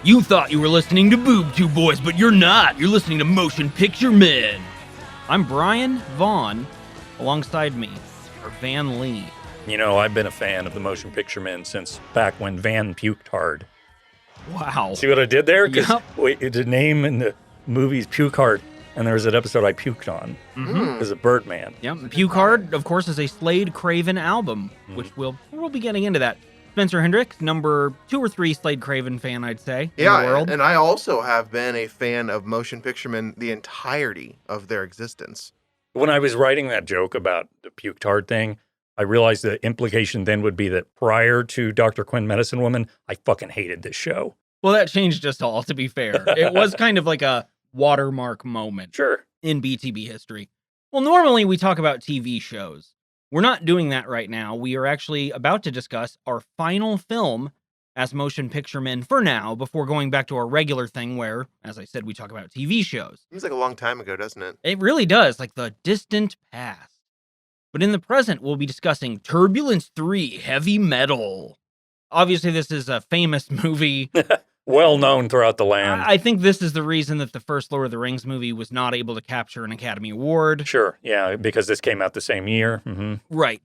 You thought you were listening to Boob Tube Boys, but you're not. You're listening to Motion Picture Men. I'm Brian Vaughn. Alongside me are Van Lee. You know, I've been a fan of the Motion Picture Men since back when Van puked hard. Wow. See what I did there? Because Yep. the name in the movie's Puke Hard, and there was an episode I puked on as a Birdman. Yep. Puke Hard, of course, is a Slade Craven album, which we'll be getting into that. Spencer Hendricks, number 2 or 3 Slade Craven fan, I'd say, in the world. And I also have been a fan of Motion Picture Men the entirety of their existence. When I was writing that joke about the puked hard thing, I realized the implication then would be that prior to Dr. Quinn Medicine Woman, I fucking hated this show. Well, that changed us all, to be fair. It was kind of like a watermark moment in BTB history. Well, normally we talk about TV shows. We're not doing that right now. We are actually about to discuss our final film as Motion Picture Men for now, before going back to our regular thing where, as I said, we talk about TV shows. Seems like a long time ago, doesn't it? It really does, like the distant past. But in the present, we'll be discussing Turbulence 3 Heavy Metal. Obviously, this is a famous movie. Well known throughout the land. I think this is the reason that the first Lord of the Rings movie was not able to capture an Academy Award. Sure, yeah, because this came out the same year. Right.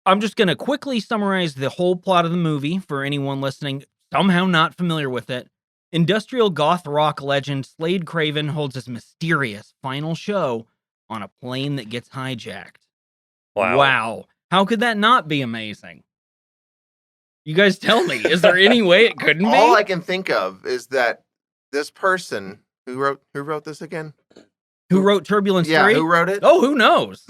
I'm just going to quickly summarize the whole plot of the movie for anyone listening somehow not familiar with it. Industrial goth rock legend Slade Craven holds his mysterious final show on a plane that gets hijacked. Wow. How could that not be amazing? You guys tell me, is there any way it couldn't be? All I can think of is that this person who wrote this again? Who wrote Turbulence 3? Yeah, who wrote it? Oh, who knows?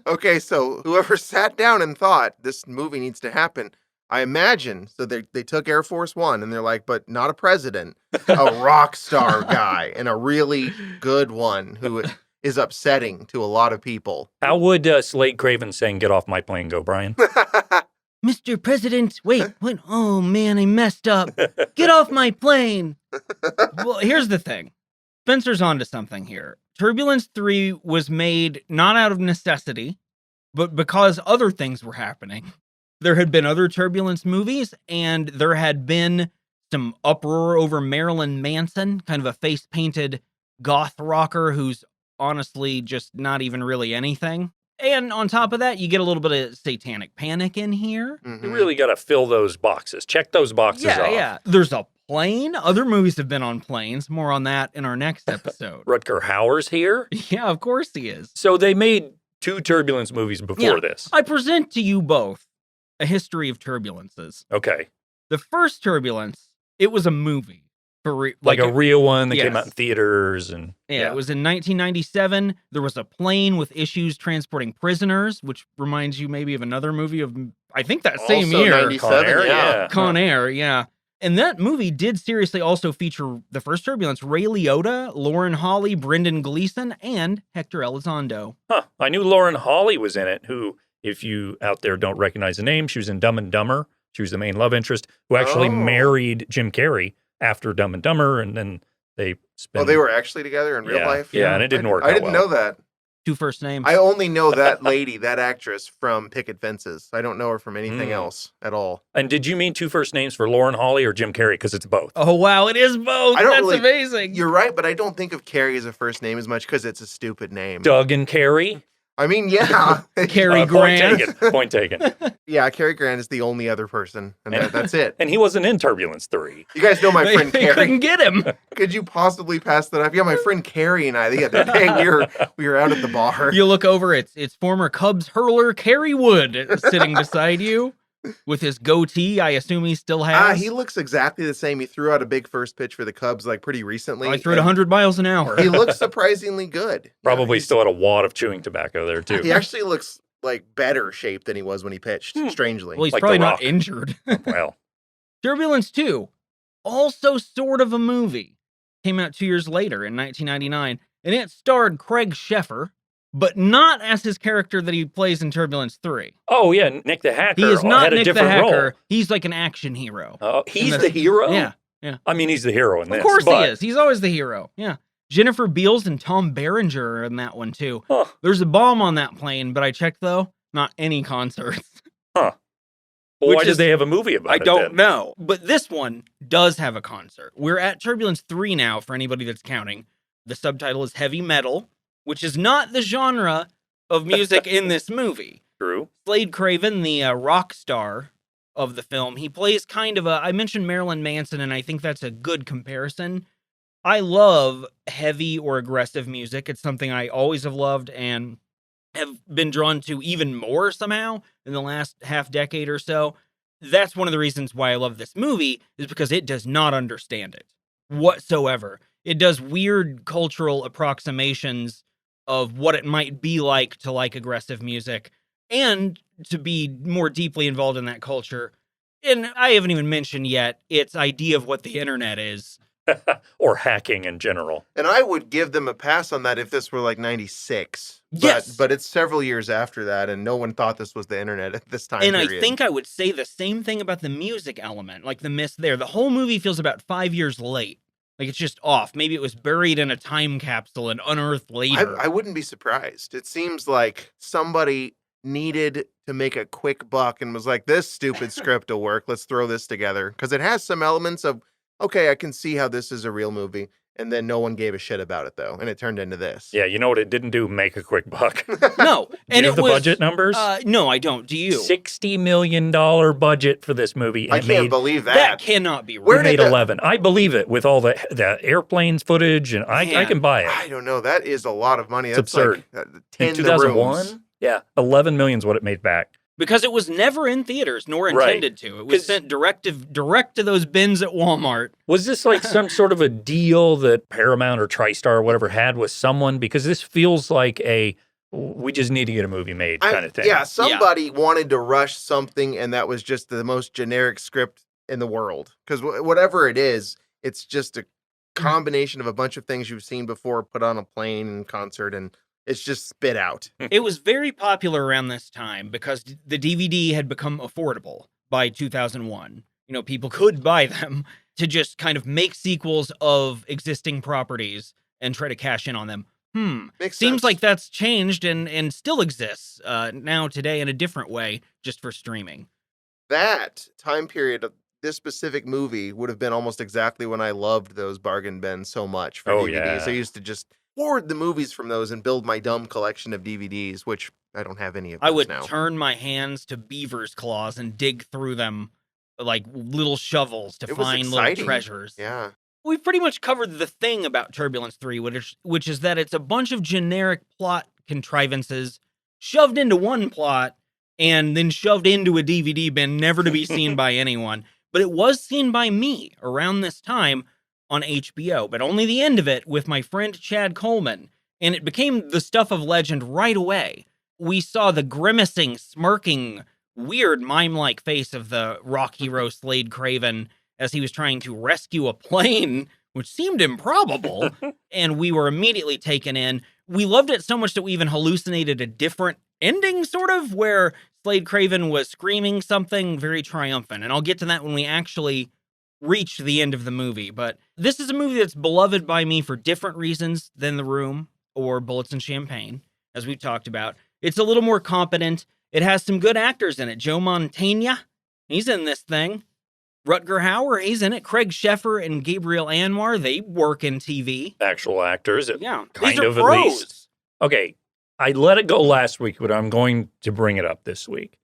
Okay, so whoever sat down and thought this movie needs to happen, I imagine, so they took Air Force One and they're like, but not a president, a rock star guy, and a really good one who is upsetting to a lot of people. How would Slade Craven saying, "Get off my plane," go, Brian? Mr. President, wait, what? Oh, man, I messed up. Get off my plane. Well, here's the thing. Spencer's onto something here. Turbulence 3 was made not out of necessity, but because other things were happening. There had been other Turbulence movies, and there had been some uproar over Marilyn Manson, kind of a face-painted goth rocker who's honestly just not even really anything. And on top of that, you get a little bit of satanic panic in here. You really got to fill those boxes. Check those boxes off. Yeah. There's a plane. Other movies have been on planes. More on that in our next episode. Rutger Hauer's here. Yeah, of course he is. So they made 2 Turbulence movies before this. I present to you both a history of turbulences. Okay. The first Turbulence, it was a movie. Like a real one that came out in theaters. And Yeah, it was in 1997. There was a plane with issues transporting prisoners, which reminds you maybe of another movie of, I think, that same Also year. 97, Con Air, yeah. And that movie did seriously also feature the first Turbulence, Ray Liotta, Lauren Holly, Brendan Gleeson, and Hector Elizondo. I knew Lauren Holly was in it, who, if you out there don't recognize the name, she was in Dumb and Dumber. She was the main love interest, who actually married Jim Carrey after Dumb and Dumber, and then they spent... Oh, they were actually together in real life? Yeah, and it didn't work out I didn't know that. 2 first names. I only know that lady, that actress, from Picket Fences. I don't know her from anything else at all. And did you mean 2 first names for Lauren Holly or Jim Carrey? Because it's both. Oh, wow, it is both. That's amazing. You're right, but I don't think of Carrie as a first name as much because it's a stupid name. Doug and Carrie? I mean, yeah. Cary Grant. Point taken. Yeah, Cary Grant is the only other person, and that's it. And he wasn't in Turbulence 3. You guys know my friend They Carrie. couldn't get him. Could you possibly pass that off? Yeah, my friend Carrie and I, the other day, we were out at the bar. You look over, it's former Cubs hurler Kerry Wood sitting beside you with his goatee. I assume he still has. He looks exactly the same. He threw out a big first pitch for the Cubs like pretty recently. I threw it 100 miles an hour. He looks surprisingly good. Probably still had a wad of chewing tobacco there, too. He actually looks like better shape than he was when he pitched, strangely. Well, he's Like probably The not Rock. injured. Well, Turbulence 2, also sort of a movie, came out 2 years later in 1999, and it starred Craig Sheffer, but not as his character that he plays in Turbulence 3. oh, yeah, Nick the Hacker He is not had a Nick the different Hacker. role. He's like an action hero. Oh, he's In the hero? Yeah. I mean, he's the hero in this. Of course but... he is. He's always the hero. Yeah. Jennifer Beals and Tom Berenger are in that one, too. Huh. There's a bomb on that plane, but I checked, though, not any concerts. Huh. Well, why did they have a movie about I it don't then? know. But this one does have a concert. We're at Turbulence 3 now, for anybody that's counting. The subtitle is Heavy Metal, which is not the genre of music in this movie. True. Slade Craven, the rock star of the film, he plays kind of I mentioned Marilyn Manson, and I think that's a good comparison. I love heavy or aggressive music. It's something I always have loved and have been drawn to even more somehow in the last half decade or so. That's one of the reasons why I love this movie, is because it does not understand it whatsoever. It does weird cultural approximations of what it might be like to like aggressive music and to be more deeply involved in that culture. And I haven't even mentioned yet its idea of what the internet is. Or hacking in general. And I would give them a pass on that if this were like 96. Yes. But it's several years after that, and no one thought this was the internet at this time And period. I think I would say the same thing about the music element, like the miss there. The whole movie feels about 5 years late. Like it's just off. Maybe it was buried in a time capsule and unearthed later. I wouldn't be surprised. It seems like somebody needed to make a quick buck and was like, this stupid script will work. Let's throw this together. Because it has some elements of, okay, I can see how this is a real movie. And then no one gave a shit about it, though. And it turned into this. Yeah, you know what it didn't do? Make a quick buck. No. Do And you have it the was, budget numbers? No, I don't. Do you? $60 million budget for this movie. And I it can't made, believe That that. cannot be Where right. it did made the- 11. I believe it with all the airplanes footage, and I Man. can buy it. I don't know. That is a lot of money. It's That's absurd. Like, In 10 2001? rooms. Yeah, 11 million is what it made back. Because it was never in theaters, nor Right. intended to. It was 'Cause- sent direct to those bins at Walmart. Was this like some sort of a deal that Paramount or TriStar or whatever had with someone? Because this feels like we just need to get a movie made kind of thing. Yeah, somebody wanted to rush something, and that was just the most generic script in the world. Because whatever it is, it's just a combination of a bunch of things you've seen before put on a plane and concert, and it's just spit out. It was very popular around this time because the DVD had become affordable by 2001. You know, people could buy them to just kind of make sequels of existing properties and try to cash in on them. Makes Seems sense. like that's changed and still exists now today in a different way, just for streaming. That time period of this specific movie would have been almost exactly when I loved those bargain bins so much for Oh, DVDs. yeah. I used to just hoard the movies from those and build my dumb collection of DVDs, which I don't have any of those I would now. turn my hands to beaver's claws and dig through them like little shovels to It was find little exciting. treasures. Yeah. We've pretty much covered the thing about Turbulence 3, which is that it's a bunch of generic plot contrivances shoved into one plot and then shoved into a DVD bin, never to be seen by anyone. But it was seen by me around this time on HBO, but only the end of it with my friend Chad Coleman, and it became the stuff of legend right away. We saw the grimacing, smirking, weird mime-like face of the rock hero Slade Craven as he was trying to rescue a plane, which seemed improbable, and we were immediately taken in. We loved it so much that we even hallucinated a different ending, sort of, where Slade Craven was screaming something very triumphant, and I'll get to that when we actually reach the end of the movie. But this is a movie that's beloved by me for different reasons than The Room or Bullets and Champagne, as we've talked about. It's a little more competent. It has some good actors in it. Joe Mantegna, he's in this thing. Rutger Hauer, he's in it. Craig Sheffer and Gabriel Anwar, they work in TV. Actual actors. Yeah, Kind these are of, at pros. least. Okay, I let it go last week, but I'm going to bring it up this week.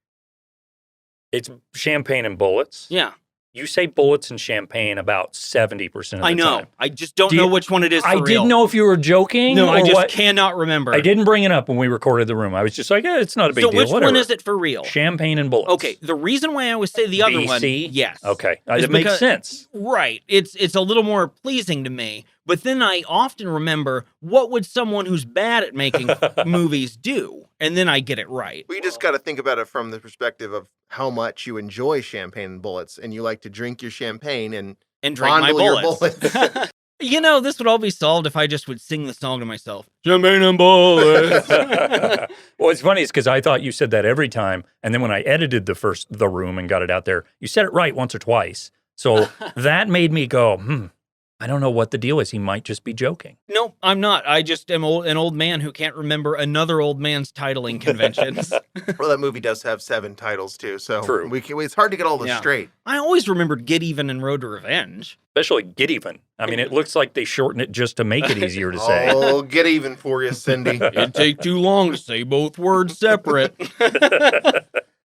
It's Champagne and Bullets. Yeah, You say Bullets and Champagne about 70% of the I know. time. I just don't Do you- know which one it is for I real. didn't know if you were joking No, or I just what. cannot remember. I didn't bring it up when we recorded The Room. I was just like, it's not a big So deal. which Whatever. one is it for real? Champagne and Bullets. Okay, the reason why I always say the other one, BC? yes. Okay. Is It makes because- sense. Right. It's a little more pleasing to me. But then I often remember, what would someone who's bad at making movies do? And then I get it right. We just got to think about it from the perspective of how much you enjoy Champagne and Bullets, and you like to drink your champagne and And drink my fondle your bullets. bullets. You know, this would all be solved if I just would sing the song to myself. Champagne and bullets. Well, it's funny is because I thought you said that every time, and then when I edited The Room and got it out there, you said it right once or twice. So that made me go, I don't know what the deal is. He might just be joking. No, I'm not. I just am an old man who can't remember another old man's titling conventions. Well, that movie does have 7 titles too, so True. It's hard to get all this straight. I always remembered Get Even and Road to Revenge. Especially Get Even. I mean, it looks like they shorten it just to make it easier to say. Oh, get even for you, Cindy. It'd take too long to say both words separate.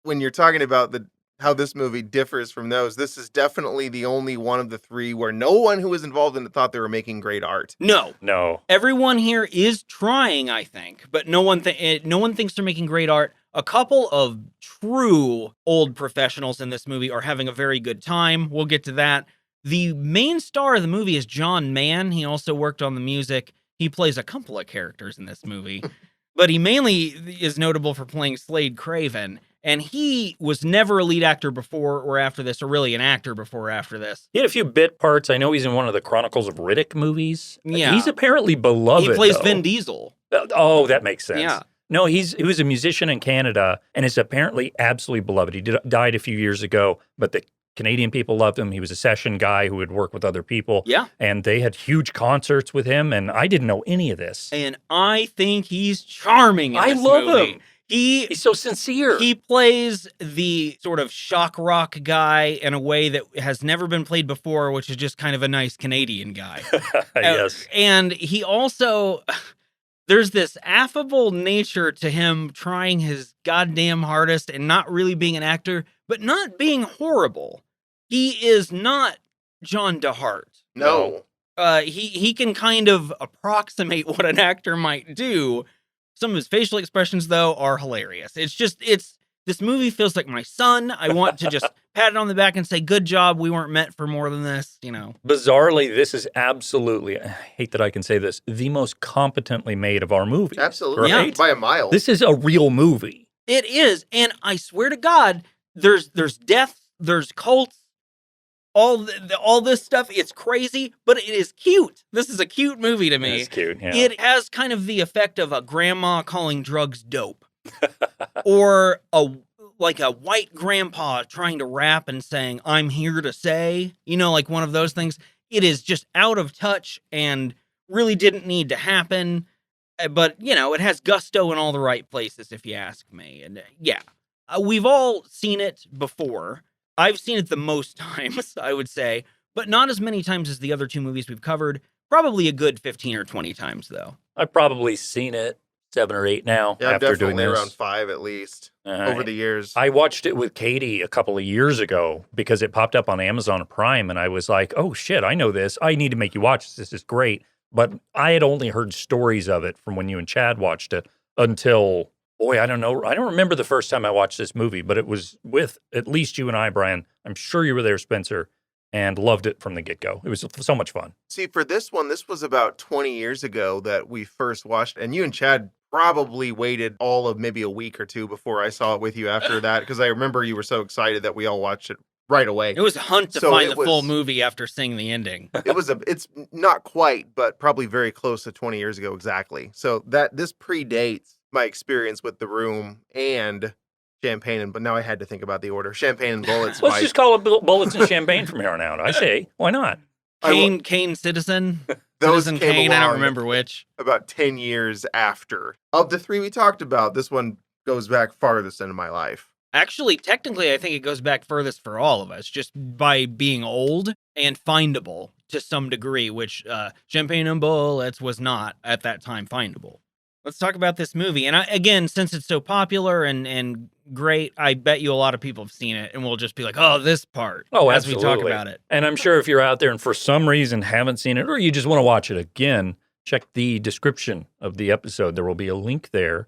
When you're talking about how this movie differs from those, this is definitely the only one of the 3 where no one who was involved in it thought they were making great art. No. Everyone here is trying, I think, but no one thinks they're making great art. A couple of true old professionals in this movie are having a very good time. We'll get to that. The main star of the movie is John Mann. He also worked on the music. He plays a couple of characters in this movie, but he mainly is notable for playing Slade Craven. And he was never a lead actor before or after this, or really an actor before or after this. He had a few bit parts. I know he's in one of the Chronicles of Riddick movies. Yeah. He's apparently beloved. He plays though. Vin Diesel. Oh, that makes sense. Yeah. No, he was a musician in Canada and is apparently absolutely beloved. He died a few years ago, but the Canadian people loved him. He was a session guy who would work with other people. Yeah. And they had huge concerts with him, and I didn't know any of this. And I think he's charming in I this love movie. him. He's so sincere. He plays the sort of shock rock guy in a way that has never been played before, which is just kind of a nice Canadian guy. Yes. And he also, there's this affable nature to him trying his goddamn hardest and not really being an actor, but not being horrible. He is not John DeHart. No. He can kind of approximate what an actor might do. Some of his facial expressions, though, are hilarious. This movie feels like my son. I want to just pat it on the back and say, good job. We weren't meant for more than this, you know. Bizarrely, this is absolutely, I hate that I can say this, the most competently made of our movies. Absolutely. Right? By a mile. This is a real movie. It is. And I swear to God, there's death, there's cults, all this stuff. It's crazy, but it is cute. This is a cute movie to me. It's cute, yeah. It has kind of the effect of a grandma calling drugs dope. Or a white grandpa trying to rap and saying, I'm here to say, like one of those things. It is just out of touch and really didn't need to happen. But, it has gusto in all the right places, if you ask me. And we've all seen it before. I've seen it the most times, I would say, but not as many times as the other 2 movies we've covered. Probably a good 15 or 20 times, though. I've probably seen it 7 or 8 now after doing this. Around 5 at least over the years. I watched it with Katie a couple of years ago because it popped up on Amazon Prime, and I was like, oh shit, I know this. I need to make you watch this. This is great. But I had only heard stories of it from when you and Chad watched it until... Boy, I don't know. I don't remember the first time I watched this movie, but it was with at least you and I, Brian. I'm sure you were there, Spencer, and loved it from the get-go. It was so much fun. See, for this one, this was about 20 years ago that we first watched, and you and Chad probably waited all of maybe a week or 2 before I saw it with you after that, because I remember you were so excited that we all watched it right away. It was a hunt to find the full movie after seeing the ending. It's not quite, but probably very close to 20 years ago exactly. So this predates my experience with The Room and Champagne, but now I had to think about the order. Champagne and Bullets. Let's just call it Bullets and Champagne from here on out. I say, why not? Kane Citizen? Those Citizen came Kane, I don't along remember which. About 10 years after. Of the 3 we talked about, this one goes back farthest into my life. Actually, technically, I think it goes back furthest for all of us, just by being old and findable to some degree, which Champagne and Bullets was not at that time findable. Let's talk about this movie. And again, since it's so popular and great, I bet you a lot of people have seen it and we'll just be like, oh, this part. Oh, as absolutely. we talk about it. And I'm sure if you're out there and for some reason haven't seen it or you just want to watch it again, check the description of the episode. There will be a link there,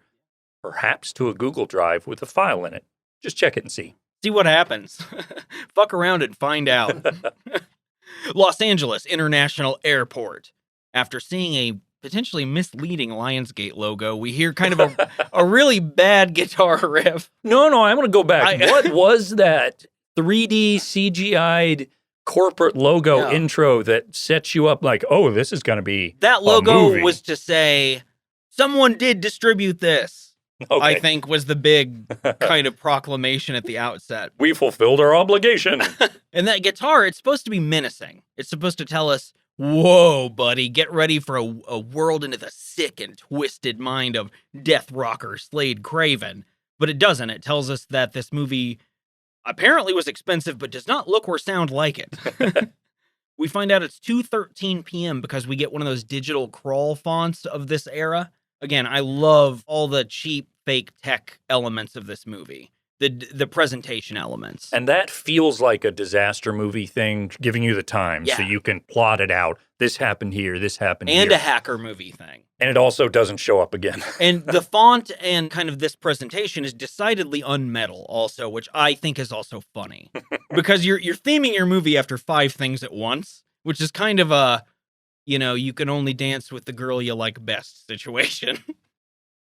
perhaps to a Google Drive with a file in it. Just check it and see. See what happens. Fuck around and find out. Los Angeles International Airport. After seeing a potentially misleading Lionsgate logo, we hear kind of a really bad guitar riff. No, I'm going to go back. What was that 3D CGI'd corporate logo intro that sets you up like, oh, this is going to be that logo was to say, someone did distribute this. Okay. I think was the big kind of proclamation at the outset. We fulfilled our obligation. And that guitar, it's supposed to be menacing. It's supposed to tell us whoa, buddy, get ready for a world into the sick and twisted mind of death rocker Slade Craven. But it doesn't. It tells us that this movie apparently was expensive, but does not look or sound like it. We find out it's 2:13 p.m. because we get one of those digital crawl fonts of this era. Again, I love all the cheap fake tech elements of this movie. The presentation elements. And that feels like a disaster movie thing, giving you the time so you can plot it out. This happened here, this happened here. And a hacker movie thing. And it also doesn't show up again. And the font and kind of this presentation is decidedly unmetal also, which I think is also funny. Because you're theming your movie after 5 things at once, which is kind of a, you can only dance with the girl you like best situation.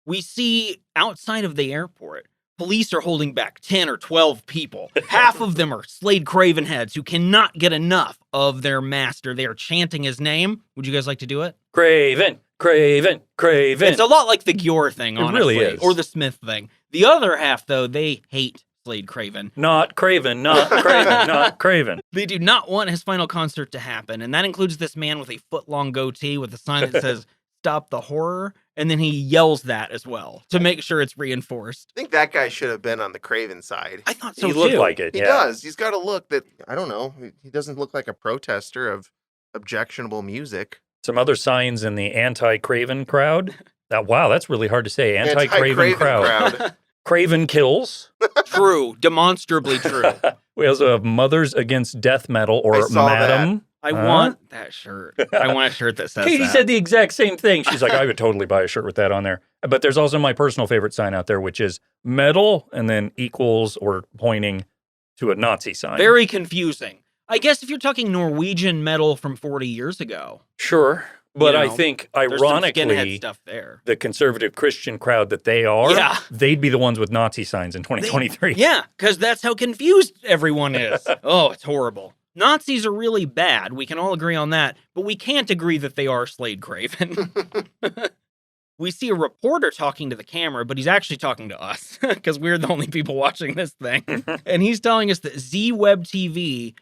We see outside of the airport, police are holding back 10 or 12 people. Half of them are Slade Craven heads who cannot get enough of their master. They are chanting his name. Would you guys like to do it? Craven, Craven, Craven. It's a lot like the Gior thing, honestly. It really is. Or the Smith thing. The other half, though, they hate Slade Craven. Not Craven, not Craven, not Craven. They do not want his final concert to happen. And that includes this man with a foot-long goatee with a sign that says, "Stop the horror." And then he yells that as well to make sure it's reinforced. I think that guy should have been on the Craven side. I thought so, He too. looked like it, He does. He's got a look that, I don't know, he doesn't look like a protester of objectionable music. Some other signs in the anti-Craven crowd. Wow, that's really hard to say. Anti-Craven crowd. Craven kills. True. Demonstrably true. We also have Mothers Against Death Metal, or I saw Madam. I want that shirt. I want a shirt that says Katie that. said the exact same thing. She's like, I would totally buy a shirt with that on there. But there's also my personal favorite sign out there, which is metal and then equals or pointing to a Nazi sign. Very confusing. I guess if you're talking Norwegian metal from 40 years ago. Sure. But I think, there's some ironically, skinhead stuff there. the conservative Christian crowd that they are, they'd be the ones with Nazi signs in 2023. Yeah, because that's how confused everyone is. Oh, it's horrible. Nazis are really bad. We can all agree on that, but we can't agree that they are Slade Craven. We see a reporter talking to the camera, but he's actually talking to us because we're the only people watching this thing. And he's telling us that Z-Web TV,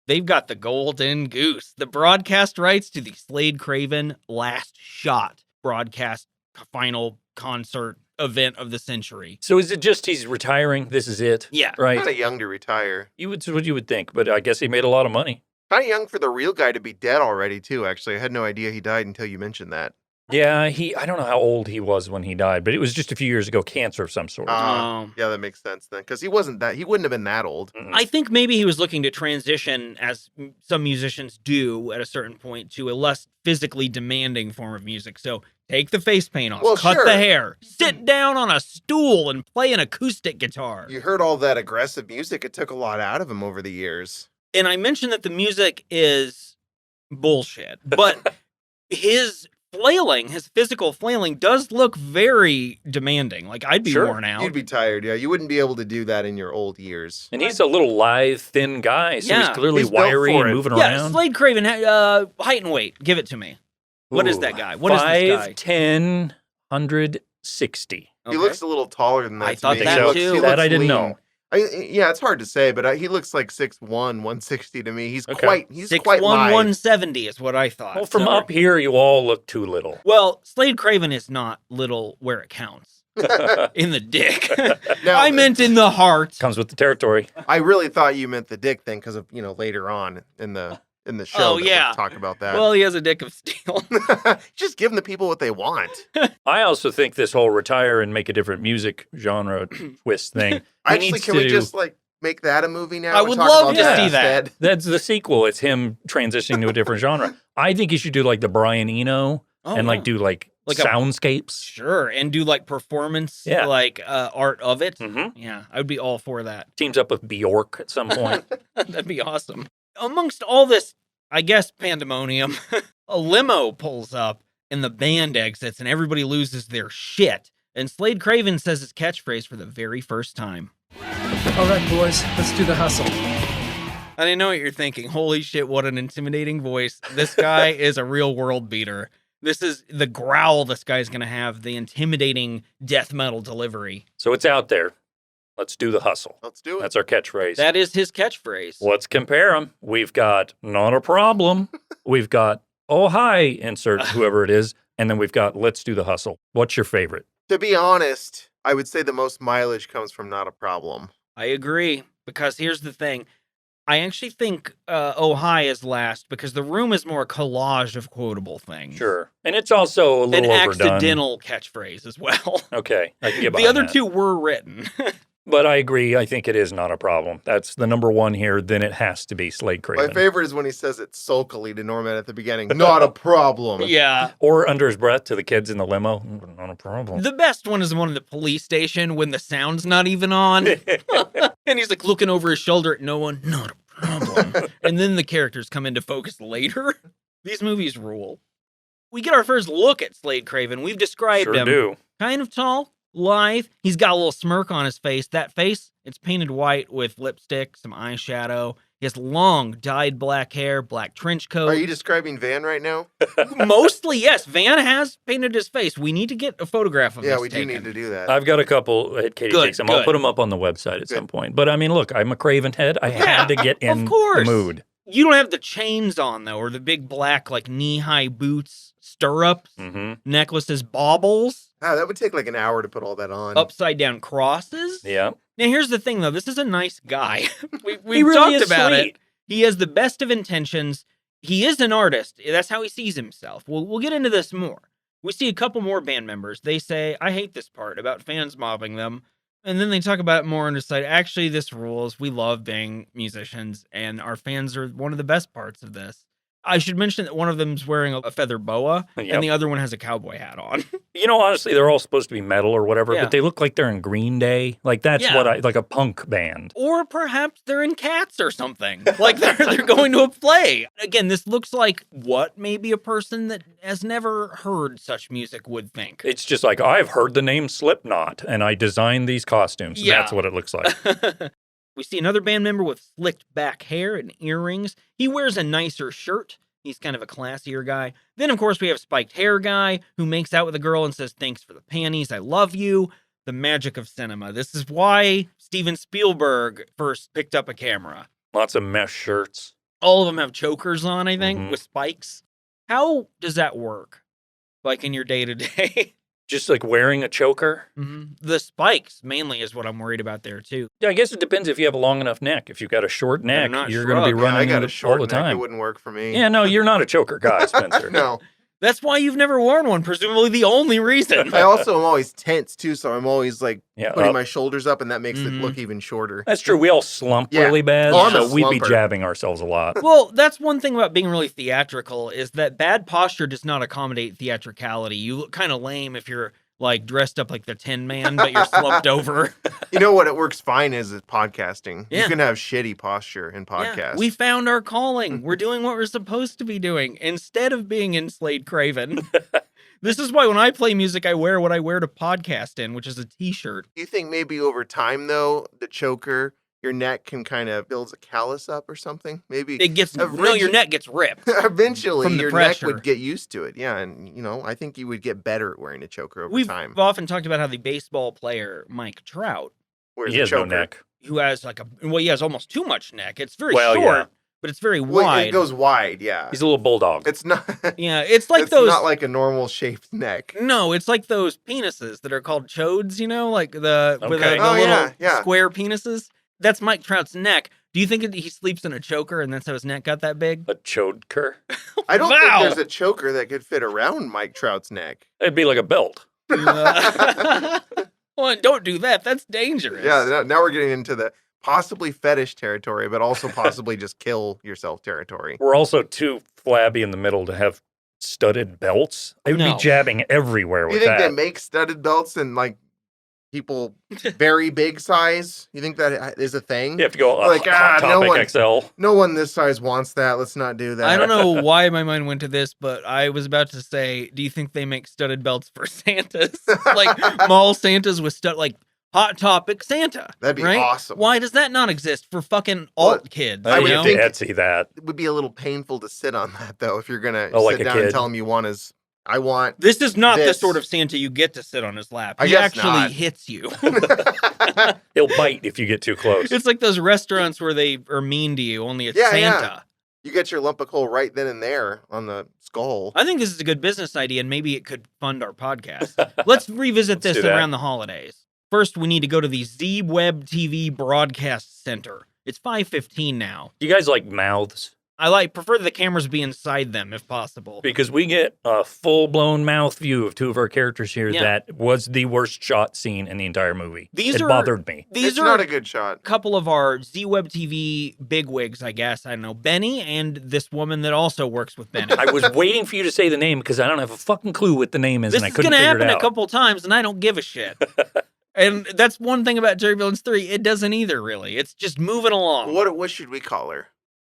they've got the golden goose, the broadcast rights to the Slade Craven Last Shot broadcast final concert event of the century. So is it just he's retiring? This is it? Yeah. Right? Kind of young to retire. What you would think, but I guess he made a lot of money. Kind of young for the real guy to be dead already, too, actually. I had no idea he died until you mentioned that. Yeah, I don't know how old he was when he died, but it was just a few years ago, cancer of some sort. Yeah, that makes sense then. Because he wouldn't have been that old. I think maybe he was looking to transition, as some musicians do at a certain point, to a less physically demanding form of music. So take the face paint off, cut the hair, sit down on a stool and play an acoustic guitar. You heard all that aggressive music. It took a lot out of him over the years. And I mentioned that the music is bullshit, but his physical flailing does look very demanding. Like, I'd be worn out. You'd be tired, yeah. You wouldn't be able to do that in your old years. And he's a little lithe, thin guy, so he's clearly wiry and moving around. Yeah, Slade Craven, height and weight. Give it to me. What is that guy? What is this guy? 5'10", 160. He looks a little taller than that. I thought to me. that too. That I didn't know. Yeah, it's hard to say, but he looks like 6'1", 160 to me. He's quite 6'1", quite wide. 170 is what I thought. Well, from up here, you all look too little. Well, Slade Craven is not little where it counts. In the dick. No, I meant in the heart. Comes with the territory. I really thought you meant the dick thing because of, later on in the show. We'll talk about that. Well, he has a dick of steel. Just giving the people what they want. I also think this whole retire and make a different music genre twist thing. Actually, can we just make that a movie now? I would love to see that. That's the sequel. It's him transitioning to a different genre. I think you should do like the Brian Eno and do like soundscapes. Sure, and do like performance, art of it. Mm-hmm. Yeah, I would be all for that. Teams up with Bjork at some point. That'd be awesome. Amongst all this, I guess, pandemonium, a limo pulls up and the band exits and everybody loses their shit. And Slade Craven says his catchphrase for the very first time. All right, boys, let's do the hustle. I didn't know what you're thinking. Holy shit, what an intimidating voice. This guy is a real world beater. This is the growl this guy's going to have, the intimidating death metal delivery. So it's out there. Let's do the hustle. Let's do it. That's our catchphrase. That is his catchphrase. Let's compare them. We've got not a problem. We've got Oh, hi, insert whoever it is. And then we've got Let's Do the Hustle. What's your favorite? To be honest, I would say the most mileage comes from Not a Problem. I agree, because here's the thing. I actually think Oh Hi is last because The Room is more a collage of quotable things. Sure. And it's also a An little overdone. accidental catchphrase as well. Okay. I can get The behind other that. two were written. But I agree. I think it is Not a Problem. That's the number one here. Then it has to be Slade Craven. My favorite is when he says it sulkily to Norman at the beginning. Not a problem. Yeah. Or under his breath to the kids in the limo. Not a problem. The best one is the one in the police station when the sound's not even on. And he's like looking over his shoulder at no one. Not a problem. And then the characters come into focus later. These movies rule. We get our first look at Slade Craven. We've described Sure him. do. Kind of tall, lithe. He's got a little smirk on his face. That face, it's painted white with lipstick, some eyeshadow. He has long, dyed black hair, black trench coat. Are you describing Van right now? Mostly, yes. Van has painted his face. We need to get a photograph of Yeah, this we do taken. need to do that. I've got a couple at Katie Good, takes them. I'll good. put them up on the website at some point. But I mean, look, I'm a Craven head. I had to get in the mood. You don't have the chains on, though, or the big black, like, knee-high boots, stirrups, necklaces, baubles, That would take like an hour to put all that on. upside-down crosses. Yeah. Now, here's the thing, though. This is a nice guy. We've really talked is about sweet. it. He has the best of intentions. He is an artist. That's how he sees himself. We'll get into this more. We see a couple more band members. They say, I hate this part about fans mobbing them. And then they talk about it more and decide, actually, this rules. We love being musicians, and our fans are one of the best parts of this. I should mention that one of them's wearing a feather boa, Yep. and the other one has a cowboy hat on. You know, honestly, they're all supposed to be metal or whatever, Yeah. but they look like they're in Green Day. Like, that's Yeah. what like a punk band. Or perhaps they're in Cats or something. Like they're going to a play. Again, this looks like what maybe a person that has never heard such music would think. It's just like, I've heard the name Slipknot, and I designed these costumes. Yeah. That's what it looks like. We see another band member with slicked back hair and earrings. He wears a nicer shirt. He's kind of a classier guy. Then, of course, we have spiked hair guy who makes out with a girl and says, thanks for the panties. I love you. The magic of cinema. This is why Steven Spielberg first picked up a camera. Lots of mesh shirts. All of them have chokers on, I think, Mhm. with spikes. How does that work? Like in your day-to-day? Just like wearing a choker. The spikes, mainly, is what I'm worried about there, too. Yeah, I guess it depends if you have a long enough neck. If you've got a short neck, not you're going to be shrug. Yeah, running I got into a short all the neck. time. It wouldn't work for me. Yeah, no, you're not a choker guy, Spencer. No. That's why you've never worn one, presumably the only reason. I also am always tense too, so I'm always like Yeah, putting well, my shoulders up, and that makes it Mhm. look even shorter. that's true. We all slump Yeah. really bad, Oh, I'm a so we'd be slumper. jabbing ourselves a lot. Well, that's one thing about being really theatrical is that bad posture does not accommodate theatricality. You look kind of lame if you're like dressed up like the Tin Man, but you're slumped over. You know what? It works fine is podcasting. Yeah. You can have shitty posture in podcasts. Yeah, we found our calling. We're doing what we're supposed to be doing instead of being in Slade Craven. This is why when I play music, I wear what I wear to podcast in, which is a t-shirt. Do you think maybe over time, though, the choker, your neck can kind of builds a callus up or something? Maybe It gets, no, your neck gets ripped. eventually from the your pressure. neck would get used to it. Yeah, and I think you would get better at wearing a choker over We've time. often talked about how the baseball player, Mike Trout, Whereas He a has no choker, neck. who has he has almost too much neck. It's very Well, short, yeah. but it's very well, wide. it goes wide. Yeah, He's a little bulldog. it's not. Yeah, it's like it's those. not like a normal shaped neck. No, it's like those penises that are called chodes, like the with Okay. the Oh, little yeah. square penises. That's Mike Trout's neck. Do you think he sleeps in a choker and that's how his neck got that big? A choker. I don't Wow. think there's a choker that could fit around Mike Trout's neck. It'd be like a belt. Well, don't do that. That's dangerous. Yeah, now we're getting into the possibly fetish territory, but also possibly just kill yourself territory. We're also too flabby in the middle to have studded belts. I would No. be jabbing everywhere Do you with think they that. make studded belts and like people very big size? You think that is a thing? You have to go Like, Hot no Topic one- XL. No one this size wants that. Let's not do that. I don't know why my mind went to this, but I was about to say, do you think they make studded belts for Santas? Like mall Santas with like Hot Topic Santa. That'd be right? awesome. Why does that not exist for fucking Well, alt kids? I I would would you know? think- Etsy that. It would be a little painful to sit on that though if you're gonna Oh, like sit a down and kid. tell them you want his. I want. This is not the This. sort of Santa you get to sit on his lap. I He guess actually not. hits you. He'll bite if you get too close. It's like those restaurants where they are mean to you, only it's Yeah, yeah. Santa. You get your lump of coal right then and there on the skull. I think this is a good business idea, and maybe it could fund our podcast. Let's revisit this do that. around the holidays. First, we need to go to the Z-Web TV Broadcast Center. It's 5:15 now. Do you guys like mouths? I prefer the cameras be inside them if possible. Because we get a full-blown mouth view of two of our characters here Yeah. that was the worst shot scene in the entire movie. It bothered me. These It's are not a good shot. couple of our Z-Web TV bigwigs, I guess. I don't know. Benny and this woman that also works with Benny. I was waiting for you to say the name because I don't have a fucking clue what the name is, This and I is couldn't going to figure it happen out. a couple times, and I don't give a shit. And that's one thing about Turbulence 3. It doesn't either, really. It's just moving along. What should we call her?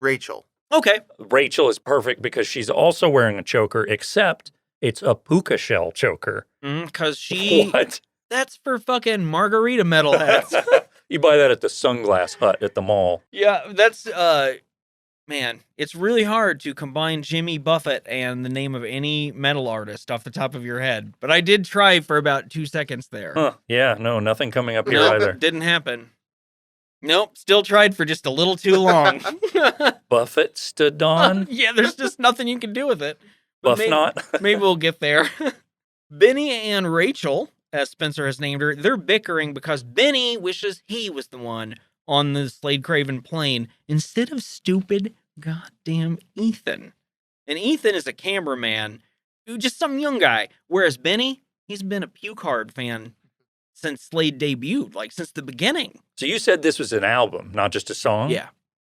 Rachel. Okay. Rachel is perfect because she's also wearing a choker, except it's a puka shell choker. Because What? that's for fucking margarita metalheads. You buy that at the Sunglass Hut at the mall. Yeah, that's, man, it's really hard to combine Jimmy Buffett and the name of any metal artist off the top of your head. But I did try for about 2 seconds there. Huh. Yeah, no, nothing coming up here Nope, either. didn't happen. Nope, still tried for just a little too long. Buffett stood on. Yeah, there's just nothing you can do with it. But Buff not. maybe we'll get there. Benny and Rachel, as Spencer has named her, they're bickering because Benny wishes he was the one on the Slade Craven plane instead of stupid goddamn Ethan. And Ethan is a cameraman, just some young guy, whereas Benny, he's been a Puke Hard fan since Slade debuted, like since the beginning. So you said this was an album, not just a song? Yeah.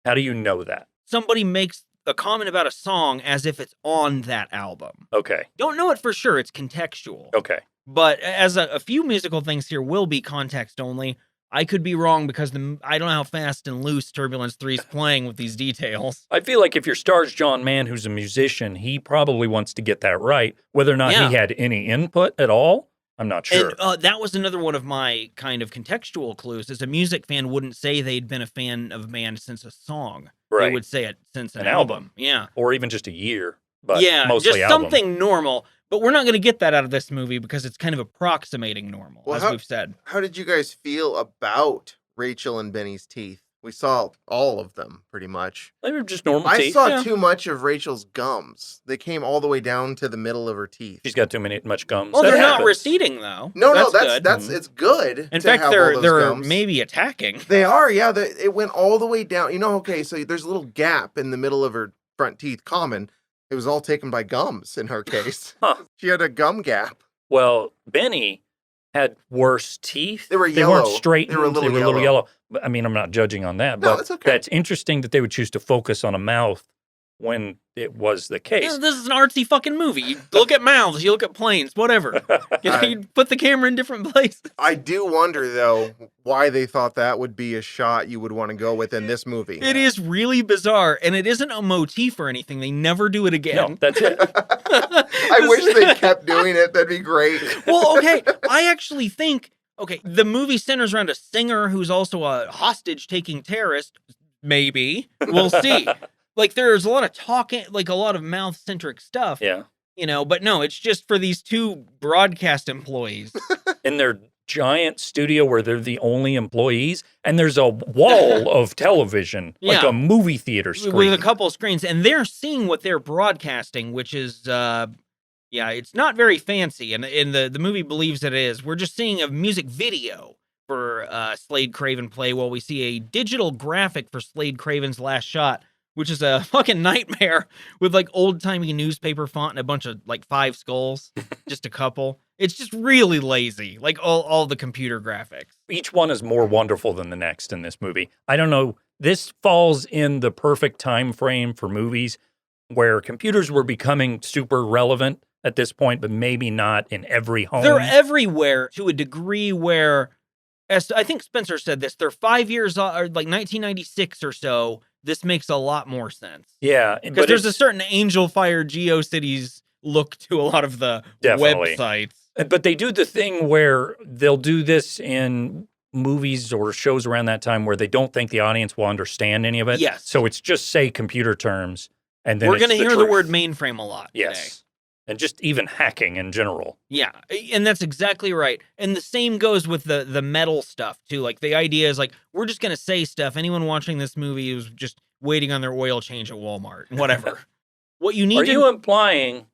How do you know that? Somebody makes a comment about a song as if it's on that album. Okay. Don't know it for sure, it's contextual. Okay. But as a few musical things here will be context only, I could be wrong because I don't know how fast and loose Turbulence 3 is playing with these details. I feel like if your star's John Mann, who's a musician, he probably wants to get that right. Whether or not Yeah. he had any input at all, I'm not sure. And that was another one of my kind of contextual clues. As a music fan wouldn't say they'd been a fan of a band since a song. Right. They would say it since an An album. album. Yeah. Or even just a year, but yeah, mostly just album. something normal. But we're not going to get that out of this movie because it's kind of approximating normal, Well, as how- we've said. How did you guys feel about Rachel and Benny's teeth? We saw all of them, pretty much. They were just normal I teeth. saw Yeah. too much of Rachel's gums. They came all the way down to the middle of her teeth. She's got much gums. Well, That they're not happens. receding, though. No, good. that's it's good. In to fact, have all they're those they're gums. maybe attacking. They are, yeah. It went all the way down. You know, okay, so there's a little gap in the middle of her front teeth. Common. It was all taken by gums in her case. Huh. She had a gum gap. Well, Benny had worse teeth. They were Weren't yellow. straightened. They were a little yellow. But, I mean, I'm not judging on that, No, but it's okay. that's interesting that they would choose to focus on a mouth when it was the case. This is an artsy fucking movie. You look at mouths, you look at planes, whatever. You put the camera in different places. I do wonder though why they thought that would be a shot you would want to go with in this movie. It is really bizarre, and it isn't a motif or anything. They never do it again. No, that's it. I wish they kept doing it. That'd be great. Well, okay, I actually think, the movie centers around a singer who's also a hostage-taking terrorist. Maybe. We'll see. Like, there's a lot of talking, like a lot of mouth-centric stuff. Yeah. You know, but no, it's just for these two broadcast employees. In their giant studio where they're the only employees, and there's a wall of television, like Yeah. a movie theater screen. With a couple of screens, and they're seeing what they're broadcasting, which is, it's not very fancy, and the movie believes that it is. We're just seeing a music video for Slade Craven play while we see a digital graphic for Slade Craven's last shot, which is a fucking nightmare with like old-timey newspaper font and a bunch of like 5 skulls, just a couple. It's just really lazy, like all the computer graphics. Each one is more wonderful than the next in this movie. I don't know. This falls in the perfect time frame for movies where computers were becoming super relevant at this point, but maybe not in every home. They're everywhere to a degree where, as I think Spencer said this, they're 5 years, or like 1996 or so. This makes a lot more sense. Yeah. Because there's a certain Angel Fire GeoCities look to a lot of the Definitely. websites. But they do the thing where they'll do this in movies or shows around that time where they don't think the audience will understand any of it. Yes. So it's just say computer terms, and then We're it's going to hear the truth. word mainframe a lot today. Yes. And just even hacking in general. Yeah, and that's exactly right. And the same goes with the metal stuff too. Like the idea is like we're just gonna say stuff. Anyone watching this movie is just waiting on their oil change at Walmart. Whatever. What you need Are to you implying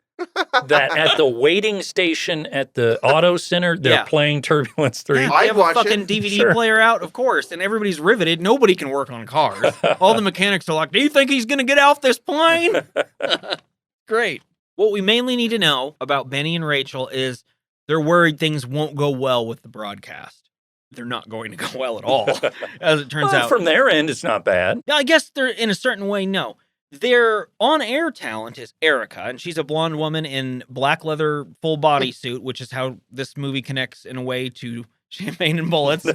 that at the waiting station at the auto center, they're playing Turbulence 3? Yeah, I'd they have watch a fucking it. DVD Sure. player out, of course, and everybody's riveted. Nobody can work on cars. All the mechanics are like, do you think he's going to get off this plane? Great. What we mainly need to know about Benny and Rachel is they're worried things won't go well with the broadcast. They're not going to go well at all, as it turns out. From their end, it's not bad. Yeah, I guess they're, in a certain way, no. Their on-air talent is Erica, and she's a blonde woman in black leather full body suit, which is how this movie connects in a way to Champagne and Bullets.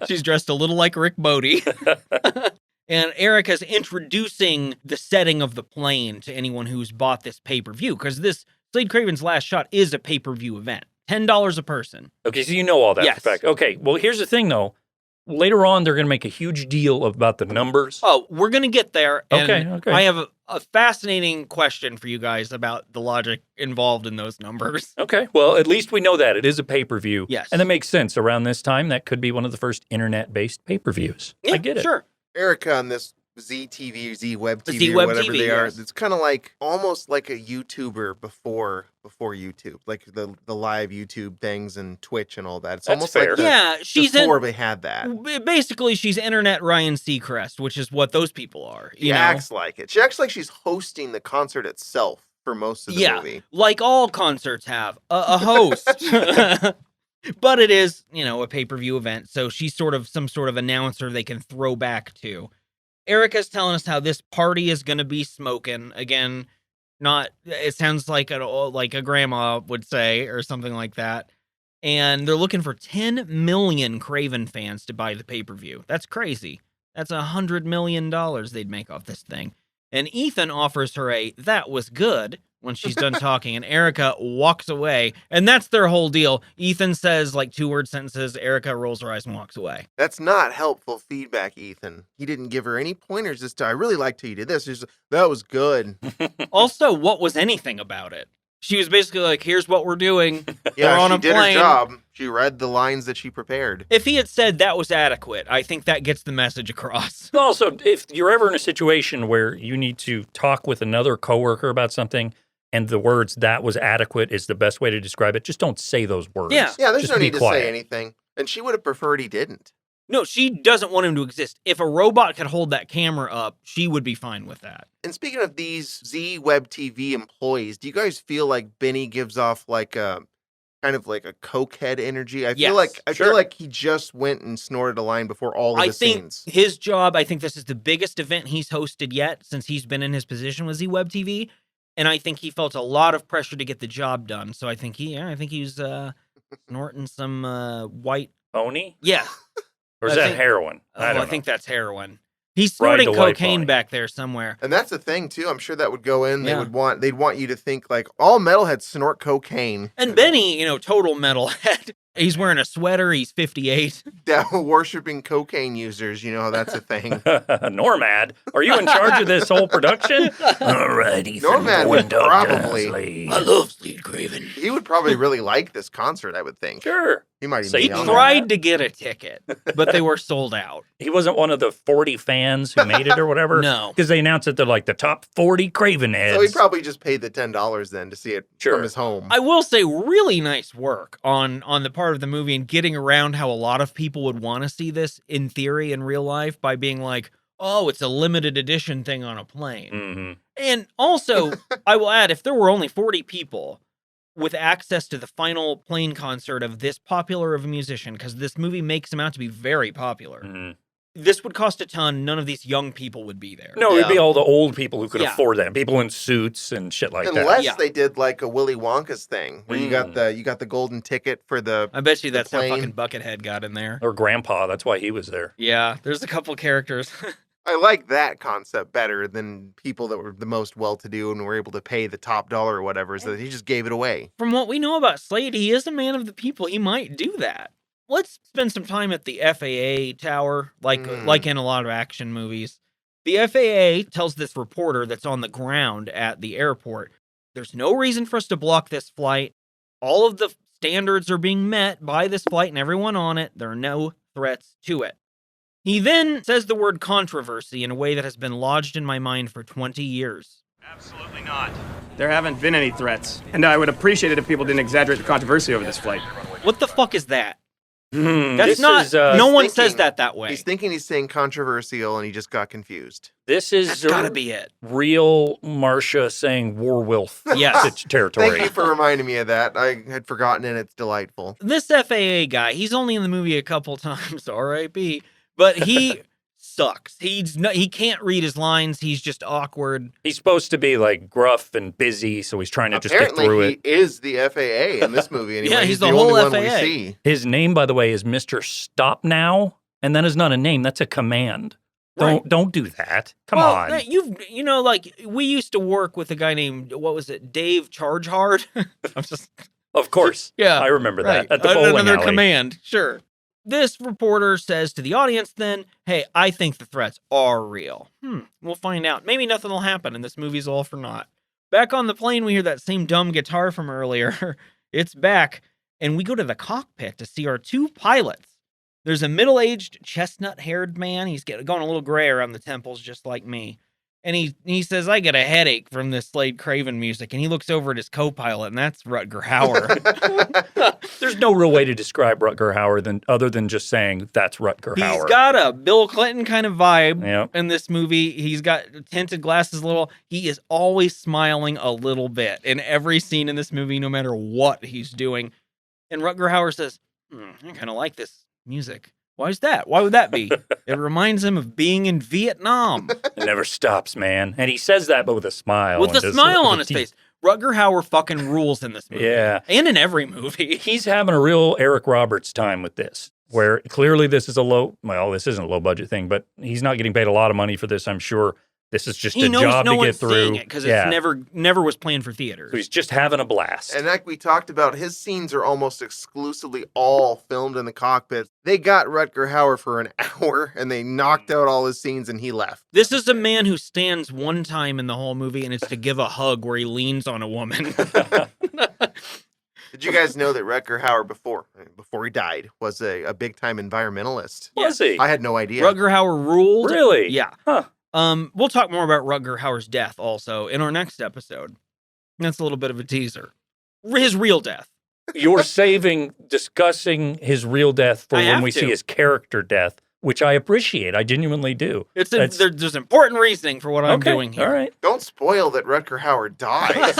She's dressed a little like Rick Bodie. And Erica's introducing the setting of the plane to anyone who's bought this pay-per-view, because this Slade Craven's Last Shot is a pay-per-view event. $10 a person. Okay, so you know all that Yes. for a fact. Okay, well, here's the thing, though. Later on, they're going to make a huge deal about the numbers. Oh, we're going to get there. And Okay. I have a fascinating question for you guys about the logic involved in those numbers. Okay, well, at least we know that. It is a pay-per-view. Yes. And that makes sense. Around this time, that could be one of the first internet-based pay-per-views. I get it. Sure. Erica on this ZTV or ZWeb The TV or ZWeb whatever TV, they are. yes. It's kind of like almost like a YouTuber before YouTube, like the live YouTube things and Twitch and all that. It's That's almost fair. like Yeah, she's before they had that. basically she's internet Ryan Seacrest, which is what those people are. She You know? acts like it. She acts like she's hosting the concert itself for most of the movie. Like all concerts have a host. But it is, a pay-per-view event, so she's sort of some sort of announcer they can throw back to. Erica's telling us how this party is going to be smoking. Again, it sounds like a grandma would say or something like that. And they're looking for 10 million Craven fans to buy the pay-per-view. That's crazy. That's $100 million they'd make off this thing. And Ethan offers her that was good when she's done talking, and Erica walks away. And that's their whole deal. Ethan says like 2-word sentences. Erica rolls her eyes and walks away. That's not helpful feedback, Ethan. He didn't give her any pointers this time. I really liked how you did this. That was good. Also, what was anything about it? She was basically like, here's what we're doing. Yeah, We're on she a did plane. her job. She read the lines that she prepared. If he had said that was adequate, I think that gets the message across. Also, if you're ever in a situation where you need to talk with another coworker about something, and the words "that was adequate" is the best way to describe it, just don't say those words. Yeah. Yeah, there's Just no be need to quiet. say anything. And she would have preferred he didn't. No, she doesn't want him to exist. If a robot could hold that camera up, she would be fine with that. And speaking of these ZWeb TV employees, do you guys feel like Benny gives off like a kind of like a cokehead energy? I feel Yes, like he just went and snorted a line before all of I the think scenes. his job, I think this is the biggest event he's hosted yet since he's been in his position with ZWeb TV. And I think he felt a lot of pressure to get the job done. So I think he's snorting some white. Pony? Yeah. Or is I that think- heroin? I don't think know. that's heroin. He's Ride snorting the white cocaine pony. back there somewhere. And that's the thing too. I'm sure that would go in. Yeah. They'd want you to think like all metalheads snort cocaine. And Benny, total metalhead. He's wearing a sweater. He's 58. Worshipping cocaine users, you know how that's a thing. Normad, are you in charge of this whole production? All right, Ethan. Normad would window probably- down, Slade. I love Slade Craven. He would probably really like this concert, I would think. Sure. He might even Say be he on tried- there. Tried to get a ticket, but they were sold out. He wasn't one of the 40 fans who made it or whatever? No. Because they announced that they're like the top 40 Craven heads. So he probably just paid the $10 then to see it Sure. from his home. I will say, really nice work on the part of the movie and getting around how a lot of people would want to see this in theory in real life by being like, oh, it's a limited edition thing on a plane. hmm And also, I will add, if there were only 40 people with access to the final plane concert of this popular of a musician, because this movie makes him out to be very popular, hmm this would cost a ton. None of these young people would be there. No, it'd be Yeah. all the old people who could Yeah. afford that. People in suits and shit like that. Unless Yeah. they did like a Willy Wonka's thing, where you got the golden ticket for the. I bet you that's how plane. fucking Buckethead got in there. Or Grandpa, that's why he was there. Yeah, there's a couple characters. I like that concept better than people that were the most well-to-do and were able to pay the top dollar or whatever. So that he just gave it away. From what we know about Slade, he is a man of the people. He might do that. Let's spend some time at the FAA tower, like in a lot of action movies. The FAA tells this reporter that's on the ground at the airport, there's no reason for us to block this flight. All of the standards are being met by this flight and everyone on it. There are no threats to it. He then says the word controversy in a way that has been lodged in my mind for 20 years. Absolutely not. There haven't been any threats, and I would appreciate it if people didn't exaggerate the controversy over this flight. What the fuck is that? That's This not. is, No one thinking- says that way. He's thinking he's saying controversial, and he just got confused. This is That's gotta be it. real Marcia saying werewolf Yes. territory. Thank you for reminding me of that. I had forgotten, and it's delightful. This FAA guy, he's only in the movie a couple times, R.I.P., but he sucks. He can't read his lines. He's just awkward. He's supposed to be like gruff and busy, so he's trying to just get Apparently, through he it. is the FAA in this movie. Anyway. Yeah, he's the the whole only one we FAA. see. His name, by the way, is Mr. Stop Now, and that is not a name. That's a command. Don't do that. Come on. We used to work with a guy named, what was it, Dave Charge Hard? I'm just Of course. Yeah, I remember right. that at the bowling Another alley. command, sure. This reporter says to the audience then, hey, I think the threats are real. We'll find out. Maybe nothing will happen and this movie's all for naught. Back on the plane, we hear that same dumb guitar from earlier. It's back, and we go to the cockpit to see our two pilots. There's a middle-aged, chestnut-haired man. He's going a little gray around the temples, just like me. And he says, I get a headache from this Slade Craven music. And he looks over at his co-pilot, and that's Rutger Hauer. There's no real way to describe Rutger Hauer other than just saying that's Rutger Hauer. He's got a Bill Clinton kind of vibe Yep. in this movie. He's got tinted glasses a little. He is always smiling a little bit in every scene in this movie, no matter what he's doing. And Rutger Hauer says, I kind of like this music. Why is that? Why would that be? It reminds him of being in Vietnam. It never stops, man. And he says that, but with a smile. With and a just- smile on his face. Rutger Hauer fucking rules in this movie. Yeah. And in every movie. He's having a real Eric Roberts time with this, where clearly this is this isn't a low budget thing, but he's not getting paid a lot of money for this, I'm sure. This is just He a knows job no to get one's seeing through. it because it's never was planned for theaters. So he's just having a blast. And like we talked about, his scenes are almost exclusively all filmed in the cockpit. They got Rutger Hauer for an hour, and they knocked out all his scenes, and he left. This is a man who stands one time in the whole movie, and it's to give a hug where he leans on a woman. Did you guys know that Rutger Hauer, before he died, was a big-time environmentalist? Was he? I had no idea. Rutger Hauer ruled. Really? Yeah. Huh. We'll talk more about Rutger Hauer's death also in our next episode. That's a little bit of a teaser. His real death. You're discussing his real death for I when have we to. see his character death, which I appreciate. I genuinely do. There's important reasoning for what I'm Okay, doing here. All right. Don't spoil that Rutger Hauer dies.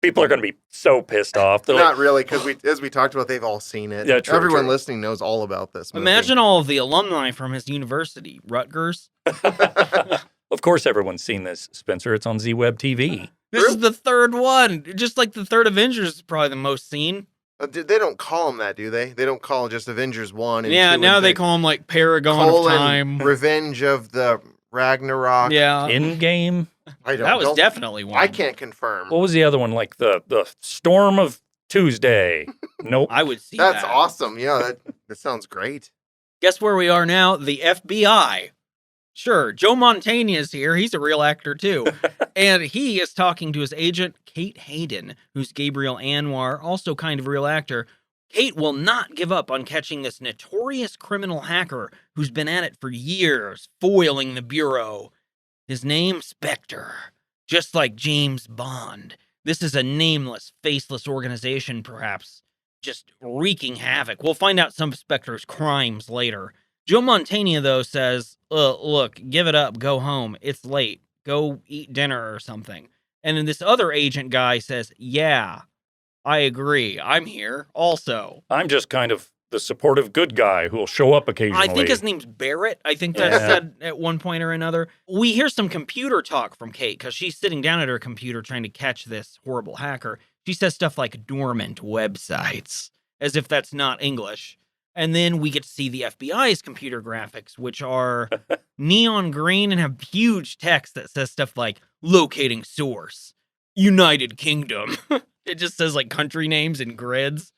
People are going to be so pissed off. They're like, Not really, because as we talked about, they've all seen it. Yeah, true, Everyone true. listening knows all about this movie. Imagine all of the alumni from his university, Rutgers. of course, everyone's seen this, Spencer. It's on Z-Web TV. This is the third one. Just like the third Avengers is probably the most seen. They don't call him that, do they? They don't call it just Avengers 1 and 2. Yeah, and now they 3. call him like Paragon of Time. Revenge of the Ragnarok. Yeah. In-game? I don't That was don't- definitely one. I can't confirm. What was the other one? Like the Storm of Tuesday? Nope. I would see That's that. awesome. Yeah, that sounds great. Guess where we are now? The FBI. Sure, Joe Montaigne is here. He's a real actor, too. And he is talking to his agent, Kate Hayden, who's Gabriel Anwar, also kind of real actor. Kate will not give up on catching this notorious criminal hacker who's been at it for years, foiling the Bureau. His name, Spectre. Just like James Bond. This is a nameless, faceless organization, perhaps, just wreaking havoc. We'll find out some of Spectre's crimes later. Joe Montaigne, though, says, look, give it up, go home. It's late. Go eat dinner or something. And then this other agent guy says, yeah, I agree. I'm here also. I'm just kind of the supportive good guy who will show up occasionally. I think his name's Barrett. I think that's said at one point or another. We hear some computer talk from Kate because she's sitting down at her computer trying to catch this horrible hacker. She says stuff like dormant websites, as if that's not English. And then we get to see the FBI's computer graphics, which are neon green and have huge text that says stuff like locating source, United Kingdom. It just says like country names and grids.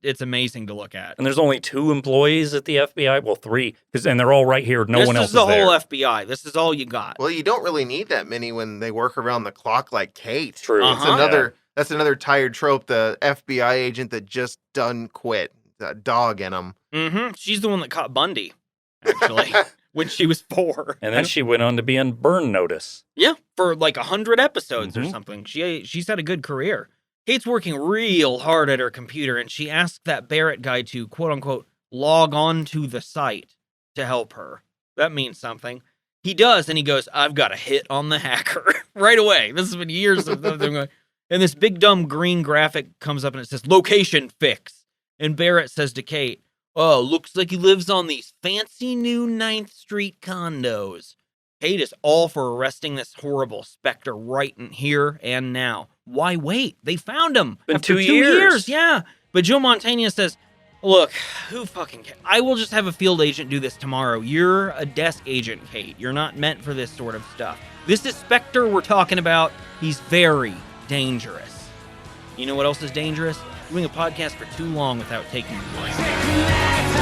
It's amazing to look at. And there's only 2 employees at the FBI. Well, 3, and they're all right here. No one else is This is the there. whole FBI. This is all you got. Well, you don't really need that many when they work around the clock like Kate. True. Uh-huh. That's another tired trope. The FBI agent that just done quit. That dog in him. Mm-hmm. She's the one that caught Bundy. actually, when she was 4. And then she went on to be on Burn Notice. Yeah, for like 100 episodes or Mhm. something. She's had a good career. Kate's working real hard at her computer, and she asked that Barrett guy to, quote-unquote, log on to the site to help her. That means something. He does, and he goes, I've got a hit on the hacker right away. This has been years of them going. And this big dumb green graphic comes up, and it says, location fix. And Barrett says to Kate, oh, looks like he lives on these fancy new 9th Street condos. Kate is all for arresting this horrible specter right in here and now. Why wait? They found him. Been after 2 years. Yeah. But Joe Montana says, look, who fucking cares? I will just have a field agent do this tomorrow. You're a desk agent, Kate. You're not meant for this sort of stuff. This is Spectre we're talking about. He's very dangerous. You know what else is dangerous? Doing a podcast for too long without taking a break.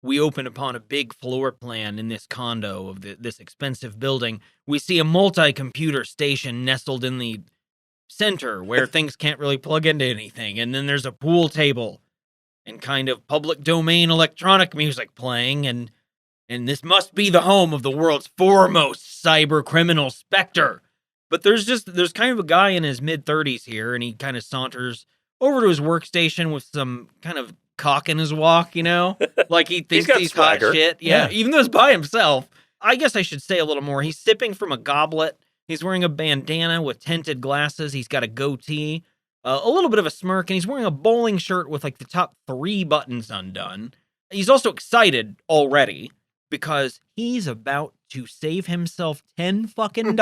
We open upon a big floor plan in this condo of this expensive building. We see a multi-computer station nestled in the center where things can't really plug into anything. And then there's a pool table and kind of public domain electronic music playing. And this must be the home of the world's foremost cyber criminal Spectre. But there's kind of a guy in his mid-30s here, and he kind of saunters over to his workstation with some kind of cock in his walk, you know? Like he thinks got he's hot swagger. shit. Yeah, even though it's by himself. I guess I should say a little more. He's sipping from a goblet. He's wearing a bandana with tinted glasses. He's got a goatee, a little bit of a smirk, and he's wearing a bowling shirt with like the top 3 buttons undone. He's also excited already because he's about to save himself $10 fucking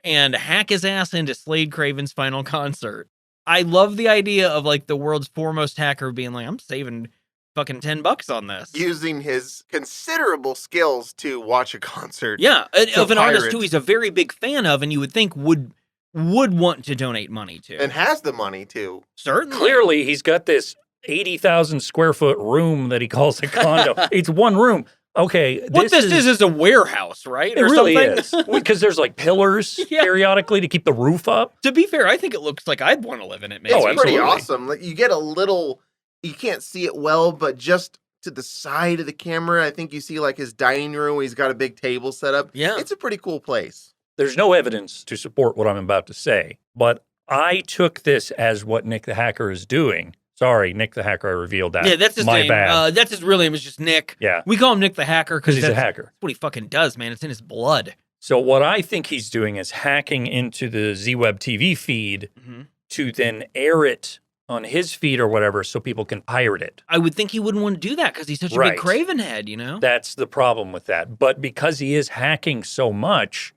and hack his ass into Slade Craven's final concert. I love the idea of like the world's foremost hacker being like, I'm saving fucking $10 on this. Using his considerable skills to watch a concert. Yeah, to of an artist pirate. who he's a very big fan of, and you would think would want to donate money to. And has the money to. Certainly. Clearly, he's got this 80,000 square foot room that he calls a condo. It's one room. Okay. What this is a warehouse, right? It really something? is. Because there's like pillars Yeah. periodically to keep the roof up. To be fair, I think it looks like I'd want to live in it, maybe. Oh, It's pretty absolutely. awesome. Like, you get a little, you can't see it well, but just to the side of the camera, I think you see like his dining room where he's got a big table set up. Yeah. It's a pretty cool place. There's no evidence to support what I'm about to say, but I took this as what Nick the Hacker is doing. Sorry, Nick the Hacker, I revealed that. Yeah, that's his My name. bad. That's his real name. It's just Nick. Yeah. We call him Nick the Hacker Because he's a that's hacker. what he fucking does, man. It's in his blood. So what I think he's doing is hacking into the Z-Web TV feed Mhm. to then air it on his feed or whatever so people can pirate it. I would think he wouldn't want to do that because he's such a Right. big Craven head, you know? That's the problem with that. But because he is hacking so much,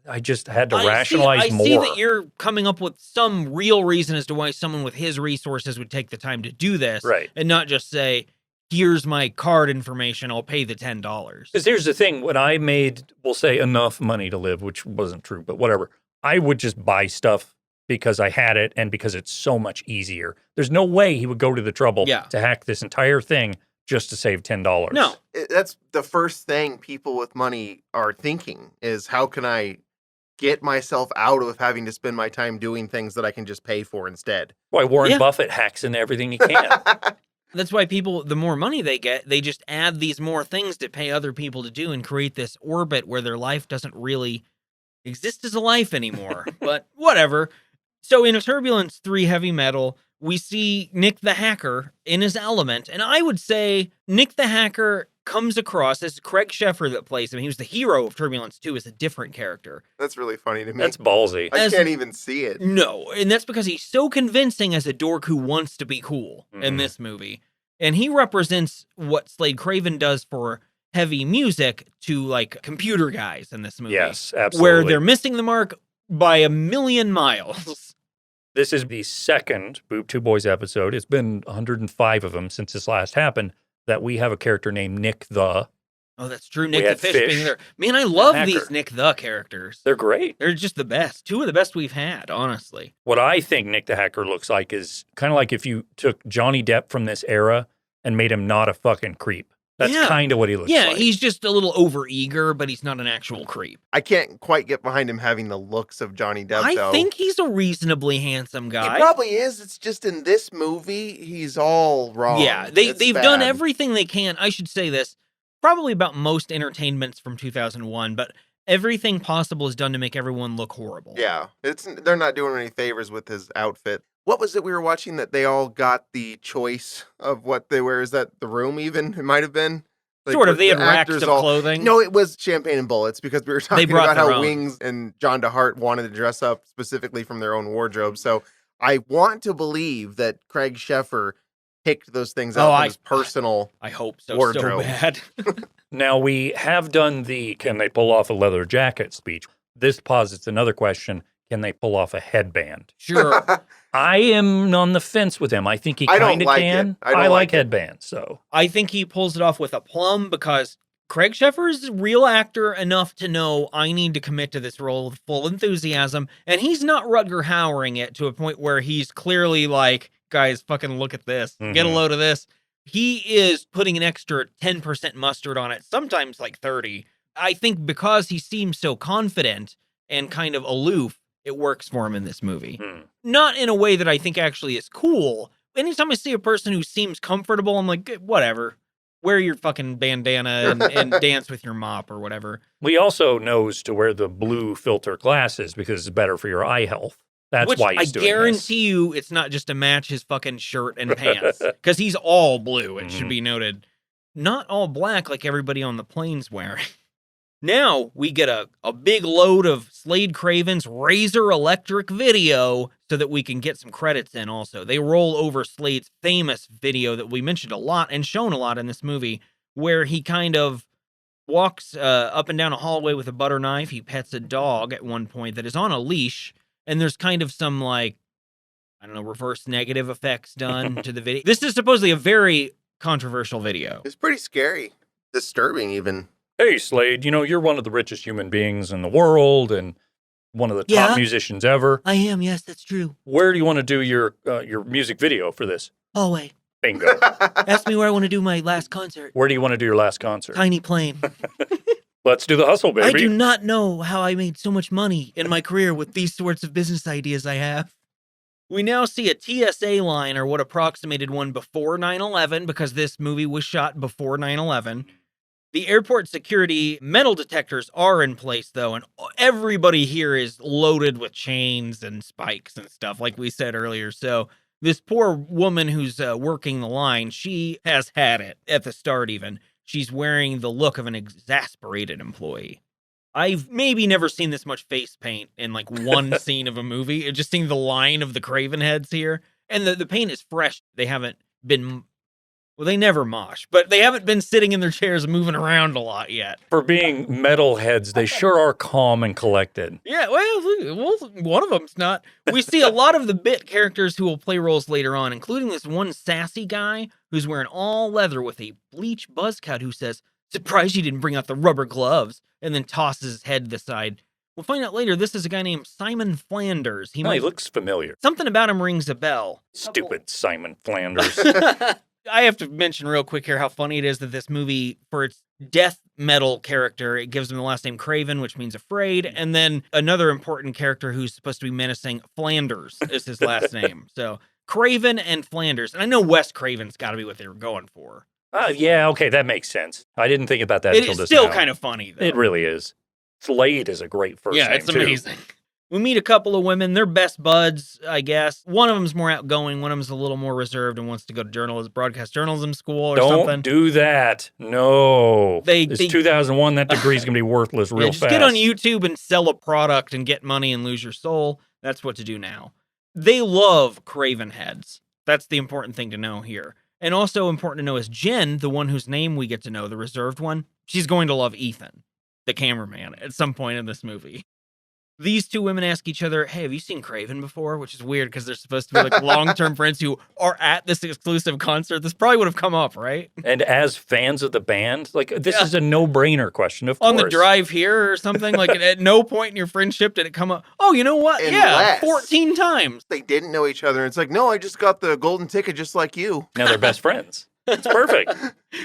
I just had to rationalize more. I see that you're coming up with some real reason as to why someone with his resources would take the time to do this. Right. And not just say, here's my card information, I'll pay the $10. Because here's the thing, when I made, we'll say, enough money to live, which wasn't true, but whatever, I would just buy stuff because I had it and because it's so much easier. There's no way he would go to the trouble Yeah. to hack this entire thing just to save $10. No. That's the first thing people with money are thinking is, how can I get myself out of having to spend my time doing things that I can just pay for instead? Why Warren Yeah. Buffett hacks into everything he can. That's why people, the more money they get, they just add these more things to pay other people to do and create this orbit where their life doesn't really exist as a life anymore. But whatever. So in Turbulence 3 Heavy Metal, we see Nick the Hacker in his element. And I would say Nick the Hacker comes across as Craig Sheffer that plays him. He was the hero of Turbulence 2 as a different character. That's really funny to me. That's ballsy. I as- can't even see it. No, and that's because he's so convincing as a dork who wants to be cool in Mhm. this movie. And he represents what Slade Craven does for heavy music to like computer guys in this movie. Yes, absolutely. Where they're missing the mark by a million miles. This is the second Boob Tube Boys episode. It's been 105 of them since this last happened that we have a character named Nick the. Oh, that's true. Nick We the had Fish Fish, being there. Man, I love Hacker. these Nick the characters. They're great. They're just the best. 2 of the best we've had, honestly. What I think Nick the Hacker looks like is kind of like if you took Johnny Depp from this era and made him not a fucking creep. That's kind of what he looks like. Yeah, he's just a little overeager, but he's not an actual creep. I can't quite get behind him having the looks of Johnny Depp, though. I think he's a reasonably handsome guy. He probably is. It's just in this movie, he's all wrong. Yeah, they've done everything they can. I should say this, probably about most entertainments from 2001, but everything possible is done to make everyone look horrible. Yeah, they're not doing any favors with his outfit. What was it we were watching that they all got the choice of what they wear? Is that The Room even? It might have been. Like, sort of, they had racks actors of clothing. No, it was Champagne and Bullets, because we were talking brought about how their own. Wings and John DeHart wanted to dress up specifically from their own wardrobe. So I want to believe that Craig Sheffer picked those things out from his personal I hope so, wardrobe. so bad. Now, we have done the can they pull off a leather jacket speech. This posits another question. Can they pull off a headband? Sure. I am on the fence with him. I think he I don't kind of like can. it. I don't like like it. headbands, so. I think he pulls it off with aplomb because Craig Sheffer is a real actor enough to know I need to commit to this role with full enthusiasm, and he's not Rutger Hauering it to a point where he's clearly like, guys, fucking look at this. Get a load of this. He is putting an extra 10% mustard on it, sometimes like 30. I think because he seems so confident and kind of aloof, it works for him in this movie. Not in a way that I think actually is cool. Anytime I see a person who seems comfortable, I'm like, whatever. Wear your fucking bandana and dance with your mop or whatever. We also knows to wear the blue filter glasses because it's better for your eye health. That's why he's doing this. I guarantee you it's not just to match his fucking shirt and pants. Because he's all blue, it should be noted. Not all black like everybody on the plane's wearing. Now we get a big load of Slade Craven's Razor Electric video so that we can get some credits in also. They roll over Slade's famous video that we mentioned a lot and shown a lot in this movie, where he kind of walks up and down a hallway with a butter knife. He pets a dog at one point that is on a leash, and there's kind of some, like, I don't know, reverse negative effects done to the video. This is supposedly a very controversial video. It's pretty scary. Disturbing, even. Hey, Slade, you're one of the richest human beings in the world and one of the top musicians ever. I am, yes, that's true. Where do you want to do your music video for this? Hallway. Bingo. Ask me where I want to do my last concert. Where do you want to do your last concert? Tiny plane. Let's do the hustle, baby. I do not know how I made so much money in my career with these sorts of business ideas I have. We now see a TSA line, or what approximated one before 9/11, because this movie was shot before 9/11. The airport security metal detectors are in place, though, and everybody here is loaded with chains and spikes and stuff, like we said earlier. So this poor woman who's working the line, she has had it at the start even. She's wearing the look of an exasperated employee. I've maybe never seen this much face paint in like one scene of a movie. Just seeing the line of the Craven heads here. And the paint is fresh. They haven't been... Well, they never mosh, but they haven't been sitting in their chairs moving around a lot yet. For being metalheads, they sure are calm and collected. Yeah, well, one of them's not. We see a lot of the bit characters who will play roles later on, including this one sassy guy who's wearing all leather with a bleach buzz cut who says, "Surprised you didn't bring out the rubber gloves," and then tosses his head to the side. We'll find out later this is a guy named Simon Flanders. He looks familiar. Something about him rings a bell. Stupid Simon Flanders. I have to mention real quick here how funny it is that this movie, for its death metal character, it gives him the last name Craven, which means afraid, and then another important character who's supposed to be menacing, Flanders, is his last name. So, Craven and Flanders. And I know Wes Craven's got to be what they were going for. Yeah, okay, that makes sense. I didn't think about that until It's just still now. kind of funny, though. It really is. Slade is a great first name, it's too. amazing. We meet a couple of women. They're best buds, I guess. One of them's more outgoing. One of them's a little more reserved and wants to go to broadcast journalism school or something. Don't do that. No. It's they 2001. That degree's going to be worthless real just fast. get on YouTube and sell a product and get money and lose your soul. That's what to do now. They love Craven heads. That's the important thing to know here. And also important to know is Jen, the one whose name we get to know, the reserved one, she's going to love Ethan, the cameraman, at some point in this movie. These two women ask each other, "Hey, have you seen Craven before?" Which is weird because they're supposed to be like long-term friends who are at this exclusive concert. This probably would have come up, right? And as fans of the band, like this is a no-brainer question, of course. On the drive here or something, like at no point in your friendship did it come up, "Oh, you know what? Unless 14 times. They didn't know each other. It's like, no, I just got the golden ticket just like you. Now they're best friends. It's perfect.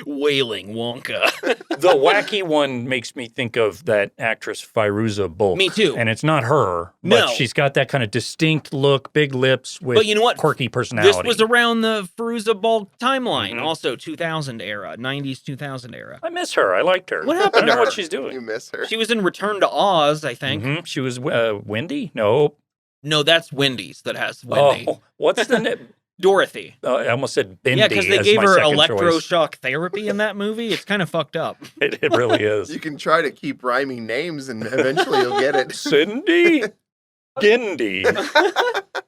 Wailing Wonka. The wacky one makes me think of that actress Fairuza Balk. Me too. And it's not her, but No. she's got that kind of distinct look, big lips with But you know what? quirky personality. This was around the Fairuza Balk timeline, Mhm. also 2000 era, 90s, 2000 era. I miss her. I liked her. What I happened don't to know what her? she's doing. You miss her. She was in Return to Oz, I think. Mhm. She was Wendy? No. No, that's Wendy's that has Wendy. Oh, what's the name? Dorothy. I almost said Bindi. Yeah, because they as gave my her second choice. electroshock therapy in that movie. It's kind of fucked up. It really is. You can try to keep rhyming names and eventually you'll get it. Cindy? Gindy.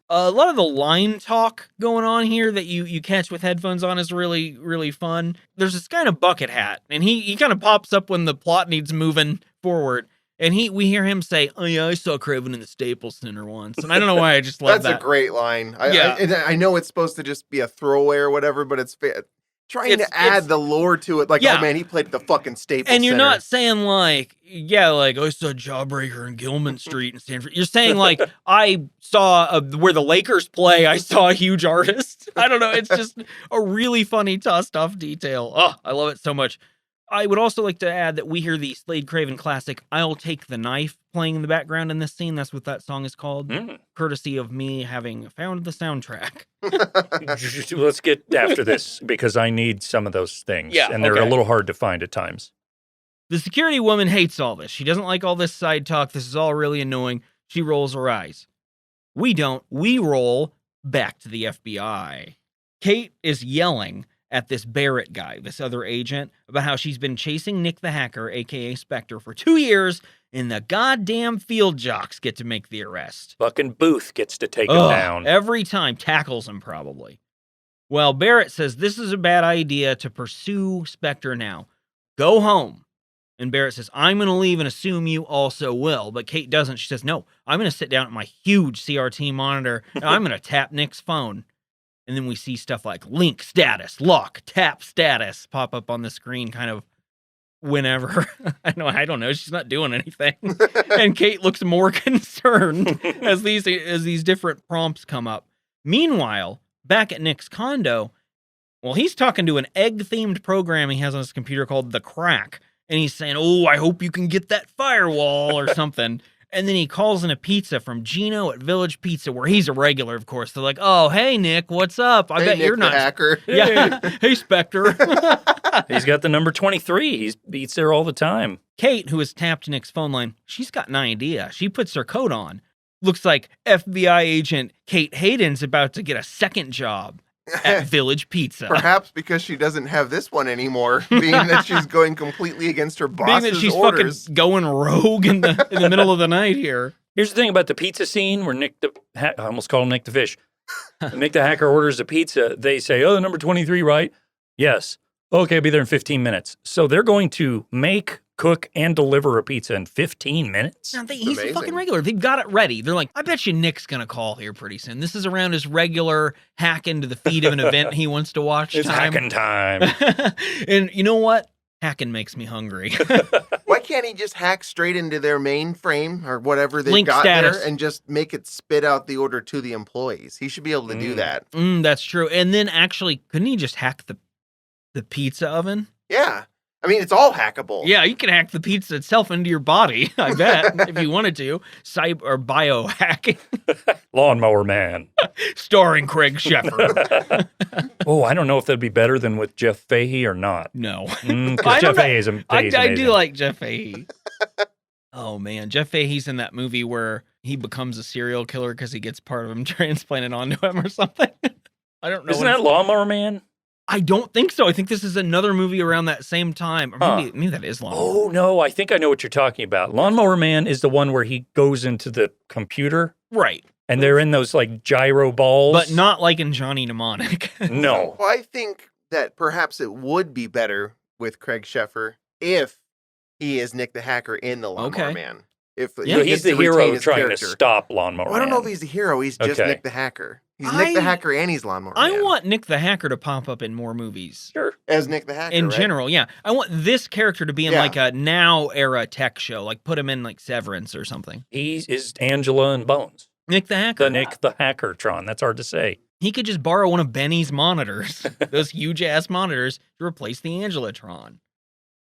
A lot of the line talk going on here that you catch with headphones on is really, really fun. There's this kind of bucket hat, and he kind of pops up when the plot needs moving forward. And we hear him say, "Oh yeah, I saw Craven in the Staples Center once," and I don't know why I just love That's that. a great line. Yeah. I know it's supposed to just be a throwaway or whatever, but it's trying to add the lore to it. Like, Yeah. oh man, he played at the fucking Staples And you're Center. not saying like, yeah, like I saw Jawbreaker in Gilman Street in Stanford. You're saying like, I saw where the Lakers play. I saw a huge artist. I don't know. It's just a really funny tossed off detail. Oh, I love it so much. I would also like to add that we hear the Slade Craven classic "I'll Take the Knife" playing in the background in this scene. That's what that song is called, Mm. courtesy of me having found the soundtrack. Let's get after this because I need some of those things. Yeah, and they're okay. a little hard to find at times. The security woman hates all this. She doesn't like all this side talk. This is all really annoying. She rolls her eyes. We don't. We roll back to the FBI. Kate is yelling at this Barrett guy, this other agent, about how she's been chasing Nick the Hacker, a.k.a. Spectre, for 2 years, and the goddamn field jocks get to make the arrest. Fucking Booth gets to take him Ugh, down. every time. Tackles him, probably. Well, Barrett says this is a bad idea to pursue Spectre now. Go home. And Barrett says, I'm going to leave and assume you also will. But Kate doesn't. She says, no, I'm going to sit down at my huge CRT monitor and I'm going to tap Nick's phone. And then we see stuff like link status, lock, tap status pop up on the screen kind of whenever. I don't know. She's not doing anything. And Kate looks more concerned as these different prompts come up. Meanwhile, back at Nick's condo, well, he's talking to an egg-themed program he has on his computer called The Crack. And he's saying, oh, I hope you can get that firewall or something. And then he calls in a pizza from Gino at Village Pizza, where he's a regular, of course. They're like, oh, hey, Nick, what's up? I bet Nick you're the not. hacker. Yeah. Hey, Spectre. He's got the number 23. He beats there all the time. Kate, who has tapped Nick's phone line, she's got an idea. She puts her coat on. Looks like FBI agent Kate Hayden's about to get a second job at Village Pizza. Perhaps because she doesn't have this one anymore, being that she's going completely against her Being boss's that she's orders. fucking going rogue in the middle of the night here. Here's the thing about the pizza scene where I almost call him Nick the Fish. Nick the Hacker orders a pizza. They say, oh, number 23, right? Yes. Okay, I'll be there in 15 minutes. So they're going to make, cook, and deliver a pizza in 15 minutes? No, he's a amazing. fucking regular. They've got it ready. They're like, I bet you Nick's going to call here pretty soon. This is around his regular hack into the feed of an event he wants to watch It's time. hacking time. And you know what? Hacking makes me hungry. Why can't he just hack straight into their mainframe or whatever they've Link got status. there and just make it spit out the order to the employees? He should be able to do that. That's true. And then actually, couldn't he just hack the pizza oven? Yeah. I mean, it's all hackable. Yeah, you can hack the pizza itself into your body, I bet, if you wanted to. Cyber or biohacking, Lawnmower Man. starring Craig Sheffer. Oh, I don't know if that'd be better than with Jeff Fahey or not. No. Because I Jeff don't know. Fahey is I amazing. do like Jeff Fahey. Oh, man. Jeff Fahey's in that movie where he becomes a serial killer because he gets part of him transplanted onto him or something. I don't know. Isn't what that Lawnmower Man? I don't think so. I think this is another movie around that same time. Or maybe that is Lawnmower. Oh, no, I think I know what you're talking about. Lawnmower Man is the one where he goes into the computer Right. and they're in those like gyro balls. But not like in Johnny Mnemonic. No. Well, I think that perhaps it would be better with Craig Sheffer if he is Nick the Hacker in the Lawnmower Okay. Man. If Yeah, So he he's gets the to retain hero his trying character. to stop Lawnmower Well, I don't know Man. if he's the hero. He's just Okay. Nick the Hacker. He's Nick the Hacker and he's Lawnmower I Man. want Nick the Hacker to pop up in more movies. Sure. As Nick the Hacker, In right? general, yeah. I want this character to be in Yeah. like a now era tech show. Like put him in like Severance or something. He is Angela and Bones. Nick the Hacker. The Nick the Hackertron. That's hard to say. He could just borrow one of Benny's monitors, those huge-ass monitors, to replace the Angelotron.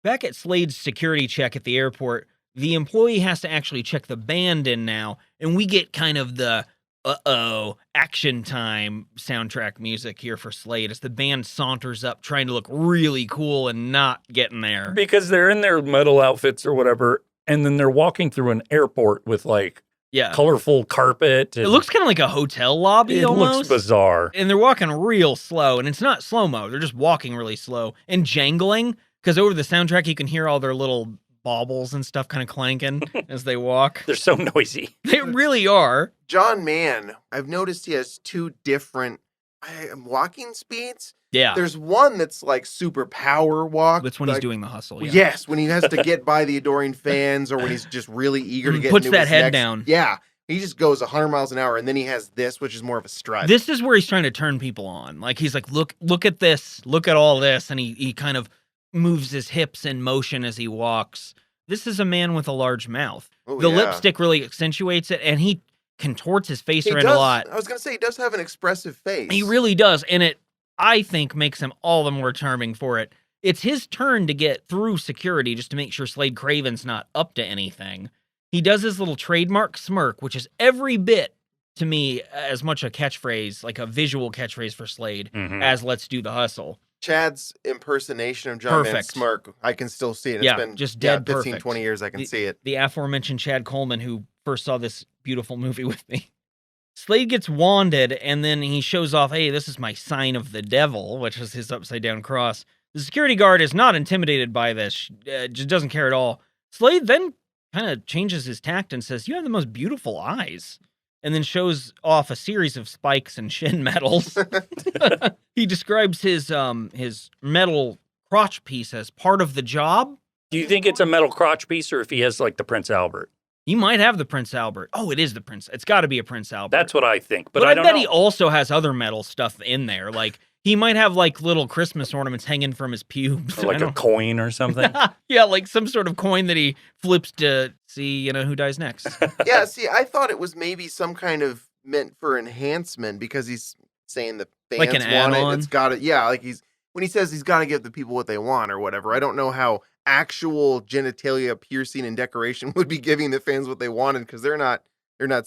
Back at Slade's security check at the airport, the employee has to actually check the band in now, and we get kind of the action time soundtrack music here for Slade as the band saunters up trying to look really cool and not getting there. Because they're in their metal outfits or whatever, and then they're walking through an airport with like colorful carpet. It looks kind of like a hotel lobby almost. It looks bizarre. And they're walking real slow, and it's not slow-mo. They're just walking really slow and jangling, because over the soundtrack you can hear all their little baubles and stuff kind of clanking as they walk. They're so noisy. They really are. John Mann, I've noticed he has 2 different walking speeds. Yeah. There's one that's like super power walk. That's when he's doing the hustle. Yeah. Yes, when he has to get by the adoring fans or when he's just really eager to get puts into that his head next, down. Yeah. He just goes 100 miles an hour, and then he has this, which is more of a strut. This is where he's trying to turn people on. Like, he's like, look at this. Look at all this. And he kind of moves his hips in motion as he walks. This is a man with a large mouth. Oh, the yeah. lipstick really accentuates it, and he contorts his face He around does, a lot. I was going to say, he does have an expressive face. He really does. And it, I think, makes him all the more charming for it. It's his turn to get through security just to make sure Slade Craven's not up to anything. He does his little trademark smirk, which is every bit, to me, as much a catchphrase, like a visual catchphrase for Slade, as "Let's do the hustle." Chad's impersonation of John Mann's smirk, I can still see it. It's been just dead 15, perfect. 20 years, I can see it. The aforementioned Chad Coleman, who first saw this beautiful movie with me. Slade gets wanded, and then he shows off, hey, this is my sign of the devil, which is his upside-down cross. The security guard is not intimidated by this, just doesn't care at all. Slade then kind of changes his tact and says, you have the most beautiful eyes, and then shows off a series of spikes and shin medals. He describes his metal crotch piece as part of the job. Do you think it's a metal crotch piece, or if he has like the Prince Albert? He might have the Prince Albert. Oh, it is the Prince. It's got to be a Prince Albert. That's what I think, but I don't bet know. he also has other metal stuff in there. Like, he might have like little Christmas ornaments hanging from his pubes. Or like a coin or something. Yeah, like some sort of coin that he flips to see, who dies next. Yeah, see, I thought it was maybe some kind of meant for enhancement because he's saying the fans Like an want add-on? it. It's got to, yeah, like when he says he's got to give the people what they want or whatever. I don't know how actual genitalia piercing and decoration would be giving the fans what they wanted because they're not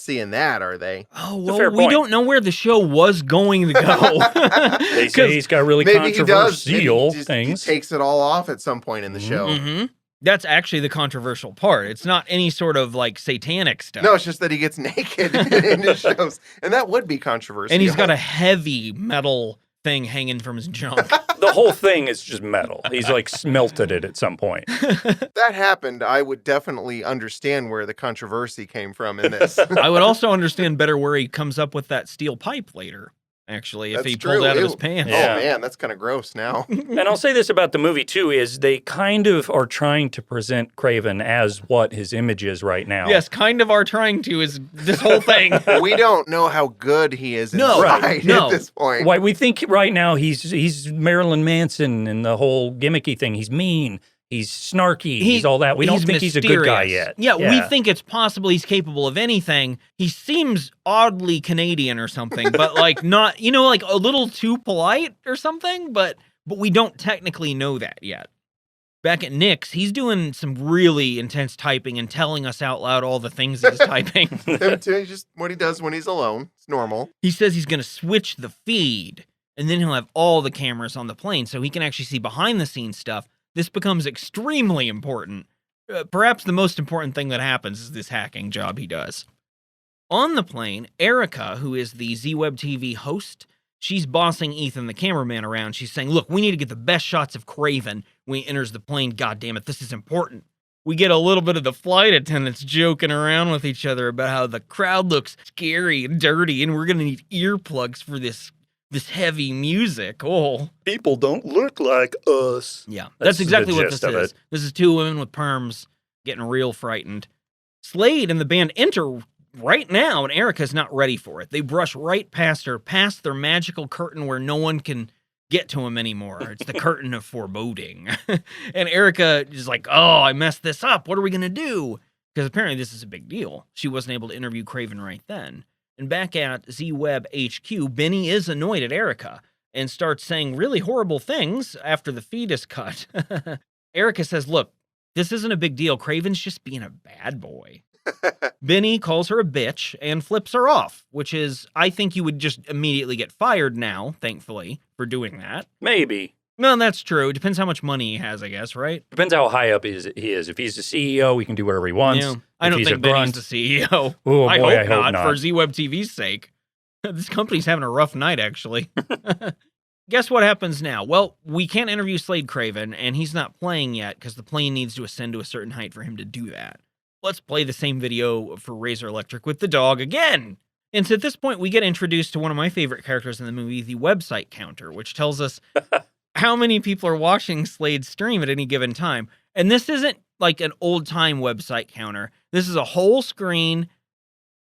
seeing that, are they? Oh, It's a well, fair we point. don't know where the show was going to go. They say he's got really Maybe he does. Maybe controversial he things. takes it all off at some point in the show. Mm-hmm. That's actually the controversial part. It's not any sort of like satanic stuff. No, it's just that he gets naked in his shows, and that would be controversial. And he's got a heavy metal thing hanging from his junk. The whole thing is just metal. He's like smelted it at some point. If that happened, I would definitely understand where the controversy came from in this. I would also understand better where he comes up with that steel pipe later, actually, if That's he true. pulled out of his Ew. pants. Yeah. Oh man, that's kind of gross now. And I'll say this about the movie too, is they kind of are trying to present Craven as what his image is right now. Yes, kind of are trying to is this whole thing. We don't know how good he is No, inside right, no. at this point. Why we think right now he's Marilyn Manson and the whole gimmicky thing. He's mean. He's snarky. He's all that. We don't think he's a good guy mysterious. yet. Yeah, we think it's possible he's capable of anything. He seems oddly Canadian or something, but like not, like a little too polite or something, but we don't technically know that yet. Back at Nick's, he's doing some really intense typing and telling us out loud all the things he's typing. Him too, just what he does when he's alone. It's normal. He says he's going to switch the feed, and then he'll have all the cameras on the plane so he can actually see behind the scenes stuff. This becomes extremely important. Perhaps the most important thing that happens is this hacking job he does. On the plane, Erica, who is the Z-Web TV host, she's bossing Ethan, the cameraman, around. She's saying, look, we need to get the best shots of Craven when he enters the plane. God damn it, this is important. We get a little bit of the flight attendants joking around with each other about how the crowd looks scary and dirty, and we're going to need earplugs for this heavy music. Oh. People don't look like us. Yeah, that's exactly the what gist this of is. it. This is two women with perms getting real frightened. Slade and the band enter right now, and Erica's not ready for it. They brush right past her, past their magical curtain where no one can get to him anymore. It's the curtain of foreboding. And Erica is like, oh, I messed this up. What are we going to do? Because apparently this is a big deal. She wasn't able to interview Craven right then. And back at Z-Web HQ, Benny is annoyed at Erica and starts saying really horrible things after the feed is cut. Erica says, look, this isn't a big deal. Craven's just being a bad boy. Benny calls her a bitch and flips her off, which is, I think you would just immediately get fired now, thankfully, for doing that. Maybe. Well, that's true. It depends how much money he has, I guess, right? Depends how high up he is. If he's the CEO, he can do whatever he wants. Yeah. I If don't he's think a Benny's grunt, the CEO. oh, I boy, hope not, for Z-Web TV's sake. This company's having a rough night, actually. Guess what happens now? Well, we can't interview Slade Craven, and he's not playing yet because the plane needs to ascend to a certain height for him to do that. Let's play the same video for Razor Electric with the dog again. And so at this point, we get introduced to one of my favorite characters in the movie, the website counter, which tells us how many people are watching Slade's stream at any given time. And this isn't like an old-time website counter. This is a whole screen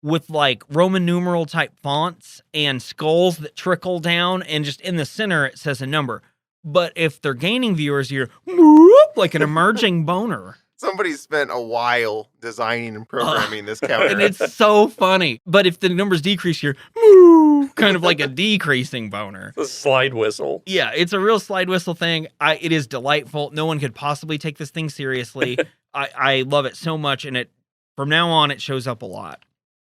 with like Roman numeral type fonts and skulls that trickle down, and just in the center it says a number. But if they're gaining viewers, you're like an emerging boner. Somebody spent a while designing and programming this counter. And it's so funny. But if the numbers decrease, you're kind of like a decreasing boner. the slide whistle. Yeah, it's a real slide whistle thing. It is delightful. No one could possibly take this thing seriously. I love it so much, and from now on, it shows up a lot.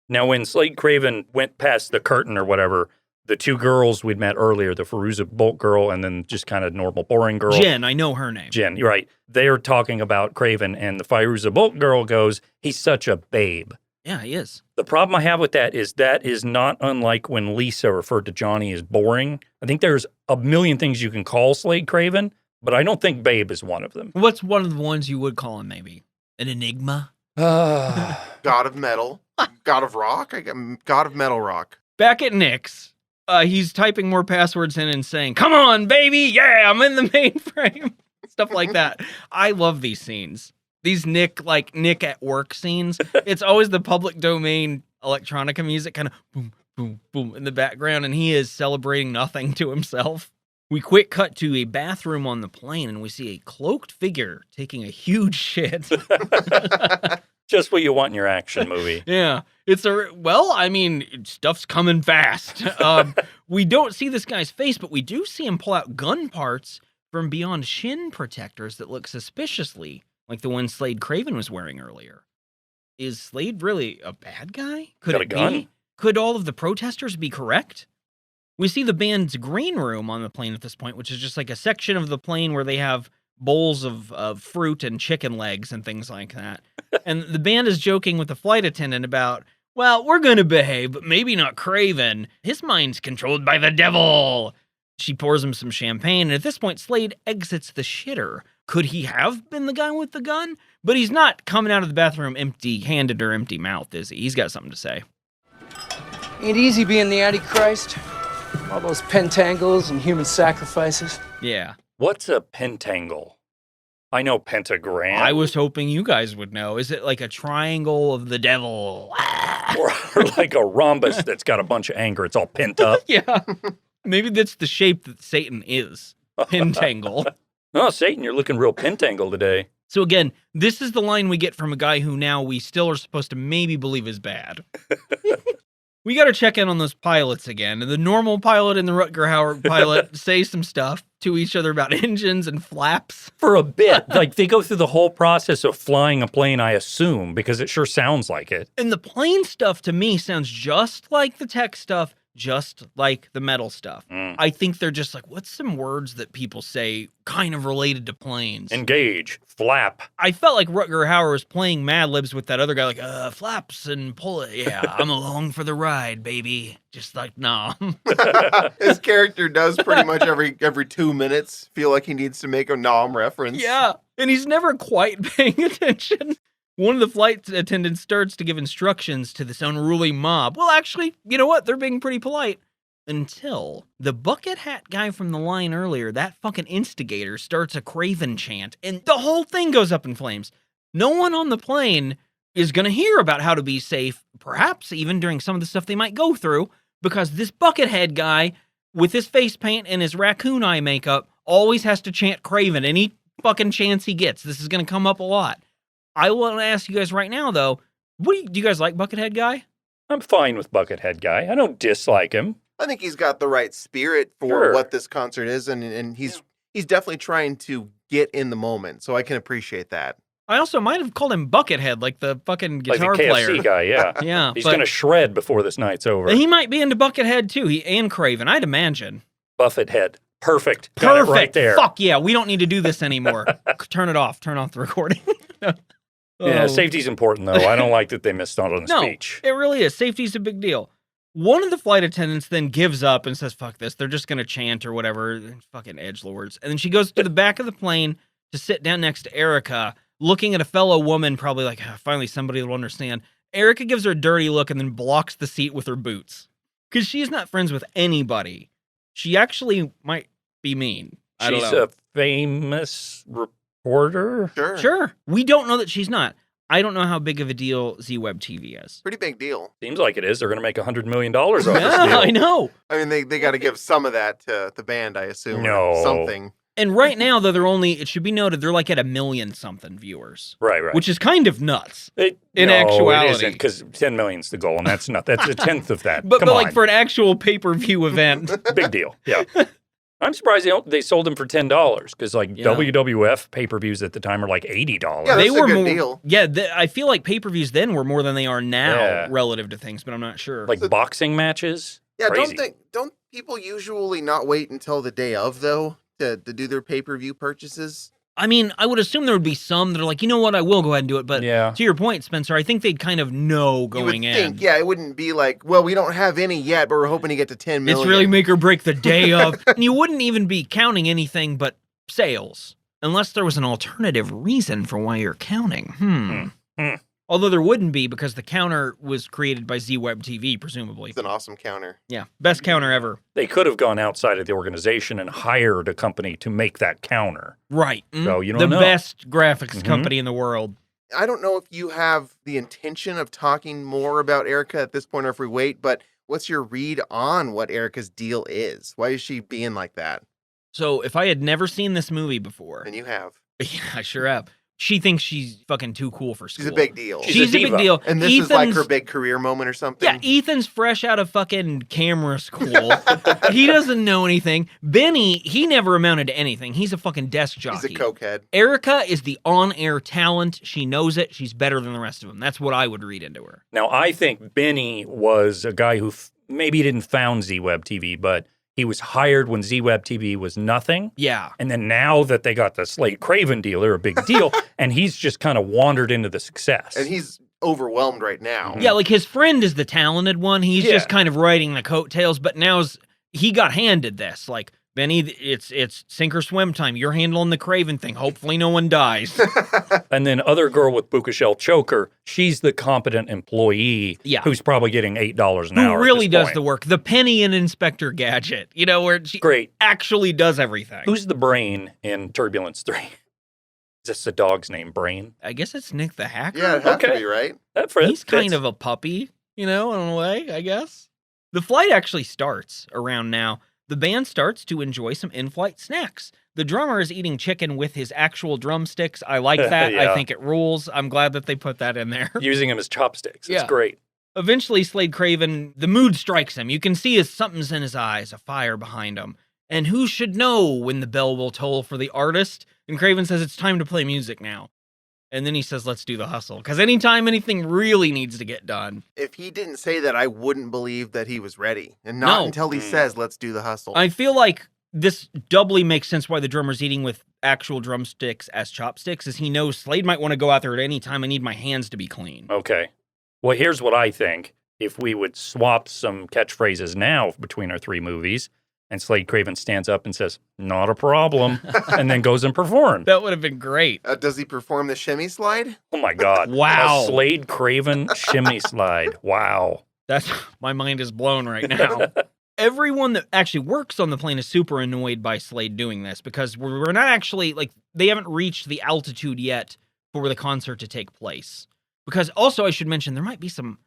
Now, when Slade Craven went past the curtain or whatever, the two girls we'd met earlier, the Fairuza Balk girl and then just kind of normal boring girl. Jen, I know her name. Jen, you're right. They're talking about Craven, and the Fairuza Balk girl goes, he's such a babe. Yeah, he is. The problem I have with that is not unlike when Lisa referred to Johnny as boring. I think there's a million things you can call Slade Craven, but I don't think babe is one of them. What's one of the ones you would call him, maybe? An enigma? God of metal. God of rock? God of metal rock. Back at Nick's, he's typing more passwords in and saying, come on, baby, yeah, I'm in the mainframe. Stuff like that. I love these scenes. These Nick at work scenes. It's always the public domain electronica music, kind of boom, boom, boom in the background, and he is celebrating nothing to himself. We quick cut to a bathroom on the plane, and we see a cloaked figure taking a huge shit. Just what you want in your action movie. Yeah. Stuff's coming fast. We don't see this guy's face, but we do see him pull out gun parts from beyond shin protectors that look suspiciously like the one Slade Craven was wearing earlier. Is Slade really a bad guy? Could Got a it gun? be? Could all of the protesters be correct? We see the band's green room on the plane at this point, which is just like a section of the plane where they have bowls of fruit and chicken legs and things like that. And the band is joking with the flight attendant about, well, we're going to behave, but maybe not Craven. His mind's controlled by the devil. She pours him some champagne, and at this point, Slade exits the shitter. Could he have been the guy with the gun? But he's not coming out of the bathroom empty-handed or empty-mouthed, is he? He's got something to say. Ain't easy being the Antichrist. All those pentangles and human sacrifices. Yeah. What's a pentangle? I know pentagram. I was hoping you guys would know. Is it like a triangle of the devil? or like a rhombus that's got a bunch of anger. It's all pent up. Yeah. Maybe that's the shape that Satan is. Pentangle. Oh, Satan, you're looking real pentangle today. So again, this is the line we get from a guy who now we still are supposed to maybe believe is bad. We got to check in on those pilots again. And the normal pilot and the Rutger Hauer pilot say some stuff to each other about engines and flaps. For a bit. Like, they go through the whole process of flying a plane, I assume, because it sure sounds like it. And the plane stuff to me sounds just like the tech stuff, just like the metal stuff. I think they're just like, what's some words that people say kind of related to planes? Engage, flap. I felt like Rutger Hauer was playing Mad Libs with that other guy, like, flaps and pull it. Yeah, I'm along for the ride, baby. Just like, nah. His character does pretty much every 2 minutes feel like he needs to make a nom reference. Yeah, and he's never quite paying attention. One of the flight attendants starts to give instructions to this unruly mob. Well, actually, you know what? They're being pretty polite. Until the bucket hat guy from the line earlier, that fucking instigator, starts a Craven chant, and the whole thing goes up in flames. No one on the plane is going to hear about how to be safe, perhaps even during some of the stuff they might go through, because this bucket head guy with his face paint and his raccoon eye makeup always has to chant Craven any fucking chance he gets. This is going to come up a lot. I want to ask you guys right now, though, do you guys like Buckethead Guy? I'm fine with Buckethead guy. I don't dislike him. I think he's got the right spirit for Sure. what this concert is, and he's definitely trying to get in the moment. So I can appreciate that. I also might have called him Buckethead, like the fucking Like the guitar KFC player. guy, yeah. Yeah, He's but going to shred before this night's over. he might be into Buckethead too. And Craven, I'd imagine. Buffethead. Perfect. Got it right there. Fuck yeah, we don't need to do this anymore. Turn it off. Turn off the recording. Yeah, Oh. safety's important, though. I don't like that they missed out on the No, speech. it really is. Safety's a big deal. One of the flight attendants then gives up and says, fuck this. They're just going to chant or whatever. Fucking edgelords. And then she goes to the back of the plane to sit down next to Erica, looking at a fellow woman, probably like, finally somebody will understand. Erica gives her a dirty look and then blocks the seat with her boots. Because she's not friends with anybody. She actually might be mean. I don't She's know. a famous reporter. Sure. Sure. We don't know that she's not. I don't know how big of a deal Z-Web TV is. Pretty big deal. Seems like it is. They're going to make $100 million off this Yeah, deal. I know. I mean, they got to give some of that to the band, I assume. or No. Something. And right now, though, it should be noted, they're like at 1 million something viewers. Right. Which is kind of nuts. In actuality. it isn't, because 10 million's the goal, and that's a tenth of that. But Come on. like for an actual pay-per-view event. Big deal. Yeah. I'm surprised they sold them for $10 because like Yeah. WWF pay-per-views at the time are like $80. Yeah, They that's a were good more, deal. Yeah, I feel like pay-per-views then were more than they are now Yeah. relative to things, but I'm not sure. Like boxing matches. Yeah, Crazy. don't people usually not wait until the day of, though, to do their pay-per-view purchases? I mean, I would assume there would be some that are like, you know what, I will go ahead and do it. But Yeah. to your point, Spencer, I think they'd kind of know You going would in. think, yeah, it wouldn't be like, well, we don't have any yet, but we're hoping to get to 10 million. It's really make or break the day of. And you wouldn't even be counting anything but sales, unless there was an alternative reason for why you're counting. Although there wouldn't be, because the counter was created by Z-Web TV, presumably. It's an awesome counter. Yeah, best counter ever. They could have gone outside of the organization and hired a company to make that counter. Right. So you don't the know. best graphics Mhm. company in the world. I don't know if you have the intention of talking more about Erica at this point or if we wait, but what's your read on what Erica's deal is? Why is she being like that? So if I had never seen this movie before, And you have. yeah, I sure have. She thinks she's fucking too cool for school. She's a big deal. She's a big diva. deal. And this is like Ethan's- her big career moment or something? Yeah, Ethan's fresh out of fucking camera school. He doesn't know anything. Benny, he never amounted to anything. He's a fucking desk jockey. He's a cokehead. Erica is the on-air talent. She knows it. She's better than the rest of them. That's what I would read into her. Now, I think Benny was a guy who maybe didn't found Z-Web TV, but he was hired when Z-Web TV was nothing. Yeah. And then now that they got the Slade Craven deal, they're a big deal. And he's just kind of wandered into the success. And he's overwhelmed right now. Yeah, like his friend is the talented one. He's Yeah. just kind of riding the coattails, but he got handed this. Like, Benny, it's sink or swim time. You're handling the Craven thing. Hopefully no one dies. And then other girl with Buka Shell choker, she's the competent employee Yeah. who's probably getting $8 an Who hour. really at this does point. the work. The Penny in Inspector Gadget, where she Great. actually does everything. Who's the brain in Turbulence 3? Is this the dog's name, Brain? I guess it's Nick the Hacker. Yeah, it has to Okay. be, right? He's kind of a puppy, in a way, I guess. The flight actually starts around now. The band starts to enjoy some in-flight snacks. The drummer is eating chicken with his actual drumsticks. I like that. Yeah. I think it rules. I'm glad that they put that in there. using him as chopsticks. It's Yeah. great. Eventually, Slade Craven, the mood strikes him. You can see something's in his eyes, a fire behind him. And who should know when the bell will toll for the artist? And Craven says it's time to play music now. And then he says, let's do the hustle. Because anytime anything really needs to get done. If he didn't say that, I wouldn't believe that he was ready. And not No. until he says, let's do the hustle. I feel like this doubly makes sense why the drummer's eating with actual drumsticks as chopsticks, is he knows Slade might want to go out there at any time. I need my hands to be clean. Okay. Well, here's what I think. If we would swap some catchphrases now between our three movies, and Slade Craven stands up and says, not a problem, and then goes and performs. That would have been great. Does he perform the shimmy slide? Oh my God. Wow. A Slade Craven shimmy slide. Wow. That's my mind is blown right now. Everyone that actually works on the plane is super annoyed by Slade doing this because we're not actually, they haven't reached the altitude yet for the concert to take place. Because also, I should mention, there might be some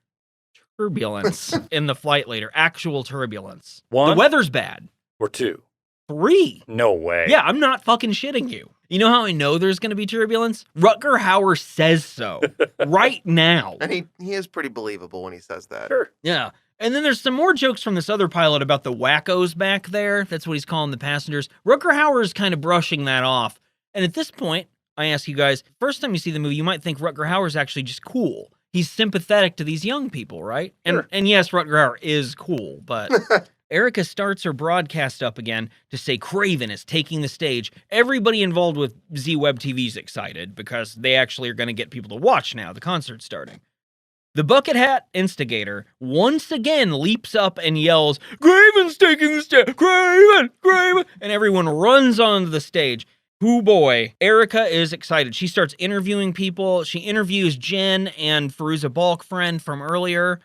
turbulence in the flight later, actual turbulence. One? The weather's bad. Or two. 3. No way. Yeah, I'm not fucking shitting you. You know how I know there's going to be turbulence? Rutger Hauer says so right now. And he is pretty believable when he says that. Sure. Yeah. And then there's some more jokes from this other pilot about the wackos back there. That's what he's calling the passengers. Rutger Hauer is kind of brushing that off. And at this point, I ask you guys, first time you see the movie, you might think Rutger Hauer is actually just cool. He's sympathetic to these young people, right? Sure. And yes, Rutger Hauer is cool, but Erica starts her broadcast up again to say Craven is taking the stage. Everybody involved with Z-Web TV is excited because they actually are going to get people to watch now. The concert's starting. The bucket hat instigator once again leaps up and yells, Craven's taking the stage! Craven! Craven! And everyone runs onto the stage. Hoo boy. Erica is excited. She starts interviewing people. She interviews Jen and Fairuza Balk friend from earlier.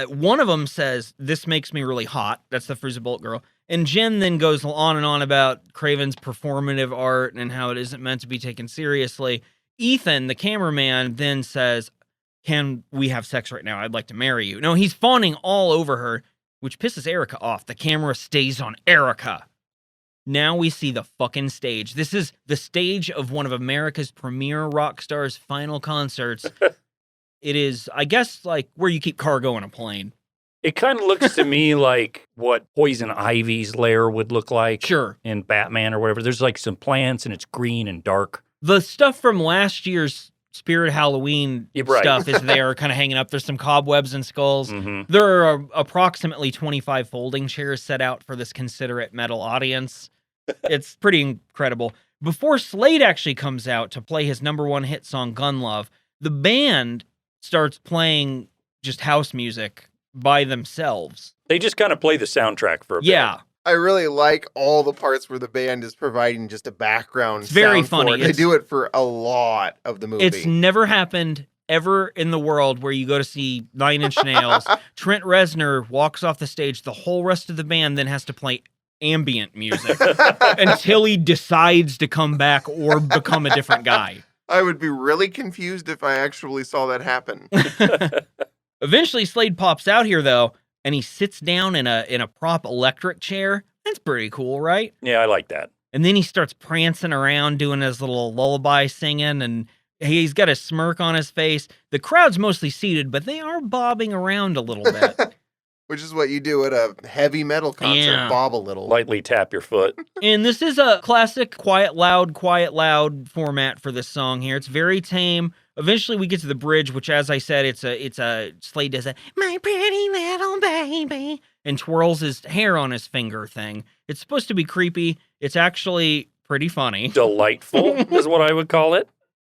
One of them says, this makes me really hot. That's the Fairuza Balk girl. And Jen then goes on and on about Craven's performative art and how it isn't meant to be taken seriously. Ethan, the cameraman, then says, can we have sex right now? I'd like to marry you. No, he's fawning all over her, which pisses Erica off. The camera stays on Erica. Now we see the fucking stage. This is the stage of one of America's premier rock stars' final concerts. It is, I guess, like where you keep cargo on a plane. It kind of looks to me like what Poison Ivy's lair would look like. Sure. In Batman or whatever. There's like some plants and it's green and dark. The stuff from last year's Spirit Halloween stuff is there, kind of hanging up. There's some cobwebs and skulls. Mm-hmm. There are approximately 25 folding chairs set out for this considerate metal audience. It's pretty incredible. Before Slade actually comes out to play his #1 hit song, Gun Love, the band starts playing just house music by themselves. They just kind of play the soundtrack for a bit. Yeah. I really like all the parts where the band is providing just a background. It's very sound for funny. it. They do it for a lot of the movie. It's never happened ever in the world where you go to see Nine Inch Nails. Trent Reznor walks off the stage. The whole rest of the band then has to play ambient music until he decides to come back or become a different guy. I would be really confused if I actually saw that happen. Eventually, Slade pops out here, though, and he sits down in a prop electric chair. That's pretty cool, right? Yeah, I like that. And then he starts prancing around doing his little lullaby singing, and he's got a smirk on his face. The crowd's mostly seated, but they are bobbing around a little bit. Which is what you do at a heavy metal concert, bob a little. Lightly tap your foot. And this is a classic quiet, loud format for this song here. It's very tame. Eventually we get to the bridge, which, as I said, it's a Slade does a "My pretty little baby" and twirls his hair on his finger thing. It's supposed to be creepy. It's actually pretty funny. Delightful is what I would call it.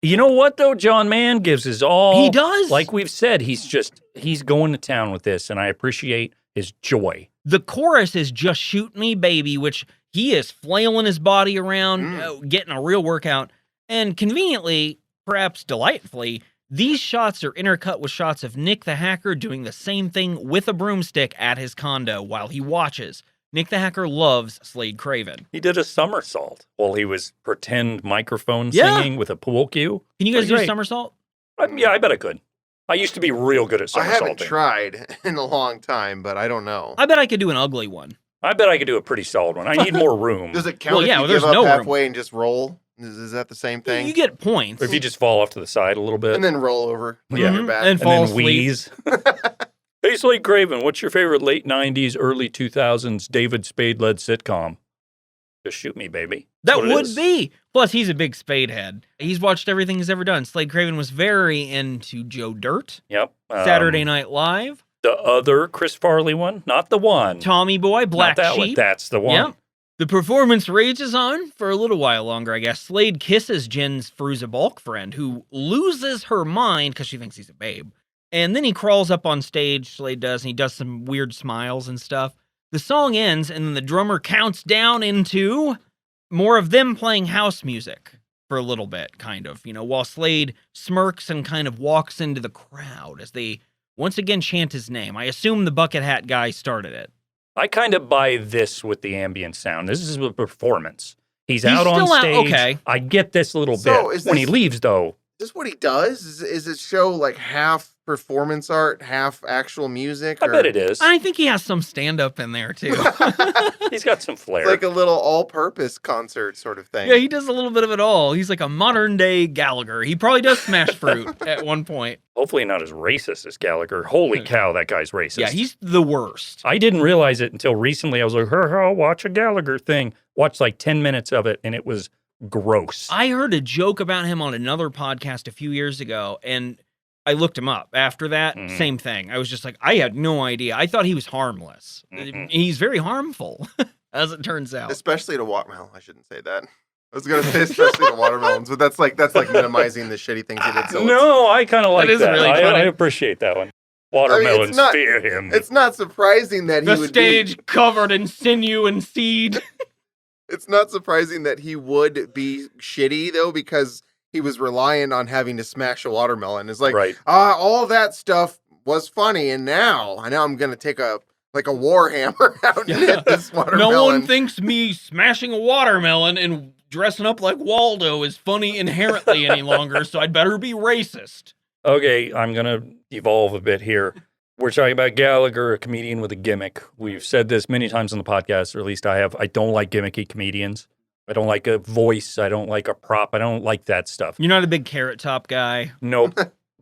You know what, though? John Mann gives his all. He does. Like we've said, he's going to town with this, and I appreciate his joy. The chorus is "Just Shoot Me, Baby," which he is flailing his body around, getting a real workout. And conveniently, perhaps delightfully, these shots are intercut with shots of Nick the Hacker doing the same thing with a broomstick at his condo while he watches. Nick the Hacker loves Slade Craven. He did a somersault while he was pretend microphone singing with a pool cue. Can you guys do a Great. somersault? Yeah, I bet I could. I used to be real good at I somersaulting. haven't tried in a long time, but I don't know. I bet I could do an ugly one. I bet I could do a pretty solid one. I need more room. Does it count Well, if yeah, you there's give up no room. halfway and just roll? Is that the same thing? You get points. Or if you just fall off to the side a little bit. And then roll over on Yeah. your back. And fall then asleep. wheeze. Hey, Slade Craven, what's your favorite late 90s, early 2000s David Spade-led sitcom? Just shoot me, baby. That That's what it would is. be. Plus, he's a big Spade head. He's watched everything he's ever done. Slade Craven was very into Joe Dirt, Yep. Saturday Night Live, The other Chris Farley one, not the one. Tommy Boy, Black not that one. Sheep. That's the one. Yep. The performance rages on for a little while longer, I guess. Slade kisses Jen's Fairuza Balk friend, who loses her mind because she thinks he's a babe. And then he crawls up on stage, Slade does, and he does some weird smiles and stuff. The song ends, and then the drummer counts down into more of them playing house music for a little bit, kind of, while Slade smirks and kind of walks into the crowd as they once again chant his name. I assume the bucket hat guy started it. I kind of buy this with the ambient sound. This is a performance. He's out on still out- stage. okay. I get this little So bit. is When he this- leaves, though, Is this what he does? Is it show like half performance art, half actual music? I bet it is. I think he has some stand-up in there, too. He's got some flair. It's like a little all-purpose concert sort of thing. Yeah, he does a little bit of it all. He's like a modern-day Gallagher. He probably does smash fruit at one point. Hopefully not as racist as Gallagher. Holy cow, that guy's racist. Yeah, he's the worst. I didn't realize it until recently. I was like, I'll watch a Gallagher thing. Watched like 10 minutes of it, and it was gross. I heard a joke about him on another podcast a few years ago, and I looked him up. After that, same thing. I was just like, I had no idea. I thought he was harmless. He's very harmful, as it turns out. Especially to watermelon. I shouldn't say that. I was gonna say especially to watermelons, but that's like minimizing the shitty things he did. So No, I kind of like that. is really funny. I appreciate that one. Watermelons fear him. It's not surprising that The stage covered in sinew and seed. It's not surprising that he would be shitty though, because he was reliant on having to smash a watermelon. It's like, Right. All that stuff was funny, and now I'm gonna take a war hammer out and hit this watermelon. No one thinks me smashing a watermelon and dressing up like Waldo is funny inherently any longer, so I'd better be racist. Okay, I'm going to evolve a bit here. We're talking about Gallagher, a comedian with a gimmick. We've said this many times on the podcast, or at least I have. I don't like gimmicky comedians. I don't like a voice. I don't like a prop. I don't like that stuff. You're not a big Carrot Top guy. Nope.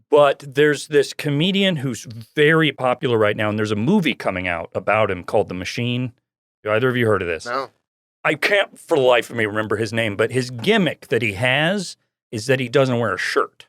But there's this comedian who's very popular right now, and there's a movie coming out about him called The Machine. Have either of you heard of this? No. I can't for the life of me remember his name, but his gimmick that he has is that he doesn't wear a shirt.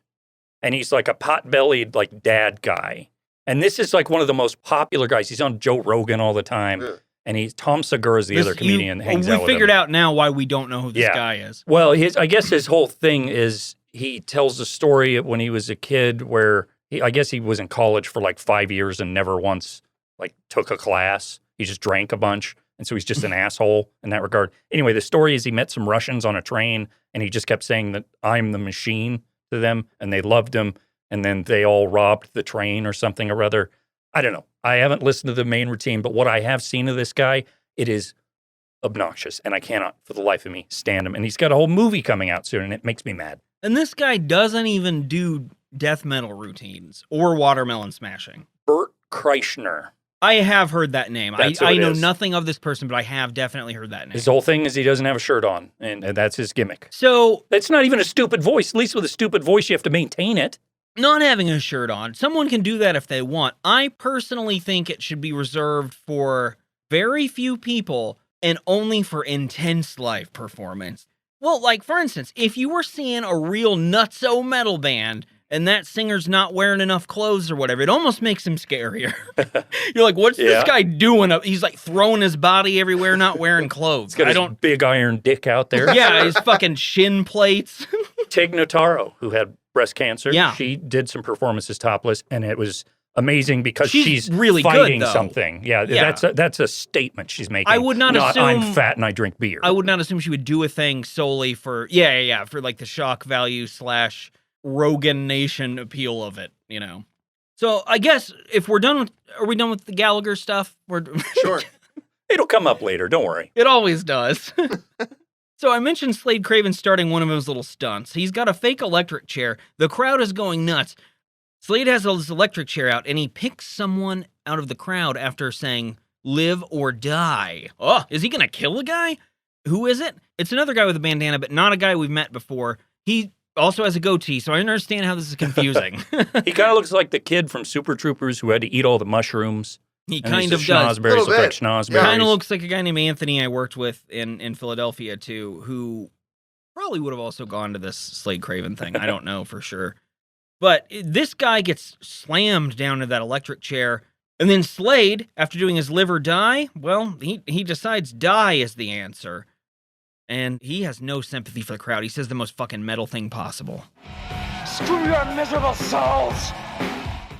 And he's like a pot-bellied, like, dad guy. And this is like one of the most popular guys. He's on Joe Rogan all the time. Ugh. And Tom Segura is the other comedian that hangs out with him. We figured out now why we don't know who this guy is. Well, I guess his whole thing is he tells a story when he was a kid where I guess he was in college for like 5 years and never once like took a class. He just drank a bunch. And so he's just an asshole in that regard. Anyway, the story is he met some Russians on a train and he just kept saying that I'm the machine to them and they loved him. And then they all robbed the train or something or other. I don't know. I haven't listened to the main routine, but what I have seen of this guy, it is obnoxious. And I cannot, for the life of me, stand him. And he's got a whole movie coming out soon and it makes me mad. And this guy doesn't even do death metal routines or watermelon smashing. Bert Kreischer. I have heard that name. That's who I it know is. nothing of this person, but I have definitely heard that name. His whole thing is he doesn't have a shirt on, and that's his gimmick. So, That's not even a stupid voice. At least with a stupid voice, you have to maintain it. not having a shirt on, someone can do that if they want. I personally think it should be reserved for very few people and only for intense live performance. Well, like, for instance, if you were seeing a real nutso metal band and that singer's not wearing enough clothes or whatever, it almost makes him scarier. You're like, what's this guy doing? He's like throwing his body everywhere, not wearing clothes. He's got his big iron dick out there. Yeah, his fucking shin plates. Tig Notaro, who had breast cancer, Yeah. she did some performances topless, and it was amazing because she's really good, fighting though. something. Yeah, Yeah. that's a statement she's making. I would not assume- I'm fat and I drink beer. I would not assume she would do a thing solely for, for like the shock value / Rogan Nation appeal of it, you know. So I guess if we're done with, are we done with the Gallagher stuff? We're Sure. It'll come up later. Don't worry. It always does. So I mentioned Slade Craven starting one of his little stunts. He's got a fake electric chair. The crowd is going nuts. Slade has his electric chair out, and he picks someone out of the crowd after saying, "Live or die." Oh, is he going to kill a guy? Who is it? It's another guy with a bandana, but not a guy we've met before. He also has a goatee, so I understand how this is confusing. He kind of looks like the kid from Super Troopers who had to eat all the mushrooms. He And kind of his does. schnozberries Little look like bit. schnozberries. Kind of looks like a guy named Anthony I worked with in Philadelphia, too, who probably would have also gone to this Slade Craven thing. I don't know for sure. But this guy gets slammed down to that electric chair. And then Slade, after doing his live or die, well, he decides die is the answer. And he has no sympathy for the crowd. He says the most fucking metal thing possible. Screw your miserable souls!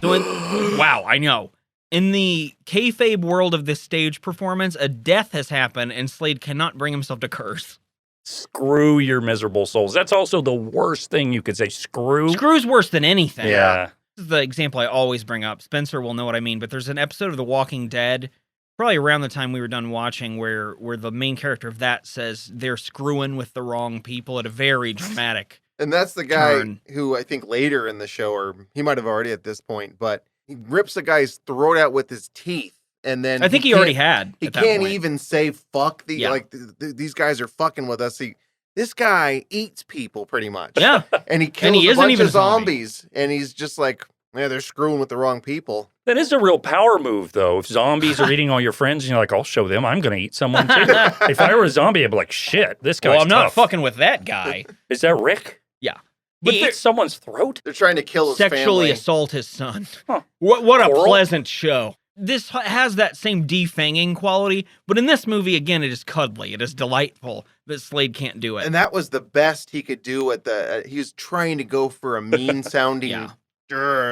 So wow, I know. In the kayfabe world of this stage performance, a death has happened, and Slade cannot bring himself to curse. Screw your miserable souls. That's also the worst thing you could say. Screw. Screw's worse than anything. Yeah. This is the example I always bring up. Spencer will know what I mean, but there's an episode of The Walking Dead, probably around the time we were done watching, where the main character of that says they're screwing with the wrong people at a very dramatic And that's the guy turn. who I think later in the show, or he might have already at this point, but he rips the guy's throat out with his teeth. And then I think he already had. He at that can't point. even say fuck the Yeah. like these guys are fucking with us. This guy eats people pretty much. Yeah. And he kills he a isn't bunch even of a zombie. zombies. And he's just like, yeah, they're screwing with the wrong people. That is a real power move, though. If zombies are eating all your friends, and you're like, I'll show them. I'm going to eat someone, too. If I were a zombie, I'd be like, shit, this guy's Well, I'm not tough. fucking with that guy. Is that Rick? Yeah. He But ate someone's throat? They're trying to kill his sexually family. assault his son. Huh. What a Coral? pleasant show. This has that same defanging quality, but in this movie, again, it is cuddly. It is delightful that Slade can't do it. And that was the best he could do at the. He was trying to go for a mean sounding. Yeah.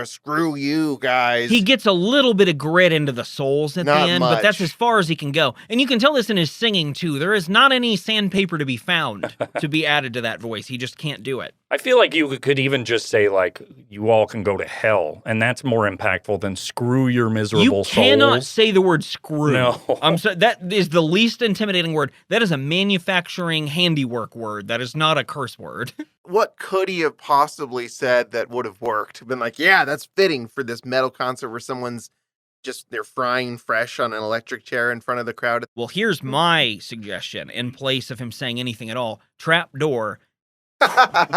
Screw you guys. He gets a little bit of grit into the souls at Not the end, but that's much. as far as he can go. And you can tell this in his singing, too. There is not any sandpaper to be found to be added to that voice. He just can't do it. I feel like you could even just say, like, you all can go to hell. And that's more impactful than screw your miserable You souls. cannot say the word screw. No. I'm sorry. That is the least intimidating word. That is a manufacturing handiwork word. That is not a curse word. What could he have possibly said that would have worked? Been like, yeah, that's fitting for this metal concert where someone's they're frying fresh on an electric chair in front of the crowd. Well, here's my suggestion in place of him saying anything at all. Trap door.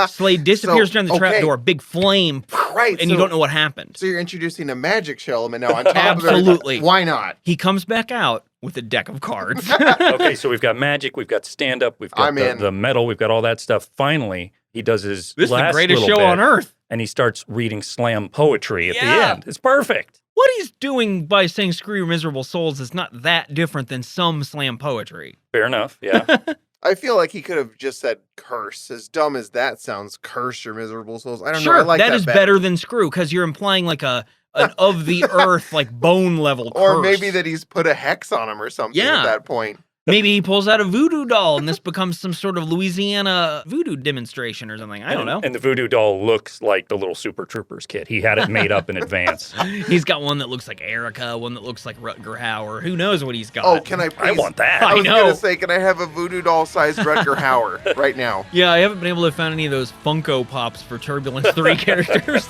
Slade disappears during the trap okay. door. Big flame. Right. And you don't know what happened. So you're introducing a magic show element now on top Absolutely. of it. Why not? He comes back out with a deck of cards. Okay, so we've got magic, we've got stand-up, we've got I'm in. the metal, we've got all that stuff. Finally, he does his This is the last greatest little show bit, on earth. and he starts reading slam poetry at the Yeah. end. It's perfect. What he's doing by saying screw your miserable souls is not that different than some slam poetry. Fair enough, yeah. I feel like he could have just said curse. As dumb as that sounds, curse your miserable souls. I don't Sure, know. I like that is better than screw because you're implying like an of the earth, like bone level curse. Or maybe that he's put a hex on him or something Yeah. at that point. Maybe he pulls out a voodoo doll and this becomes some sort of Louisiana voodoo demonstration or something. I don't know. And the voodoo doll looks like the little Super Troopers kit. He had it made up in advance. He's got one that looks like Erica, one that looks like Rutger Hauer. Who knows what he's got? Oh, can I I please? want that. I I was know. going to say, can I have a voodoo doll sized Rutger Hauer right now? Yeah, I haven't been able to find any of those Funko Pops for Turbulence 3 characters.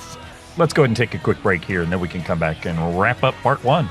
Let's go ahead and take a quick break here, and then we can come back and wrap up part one.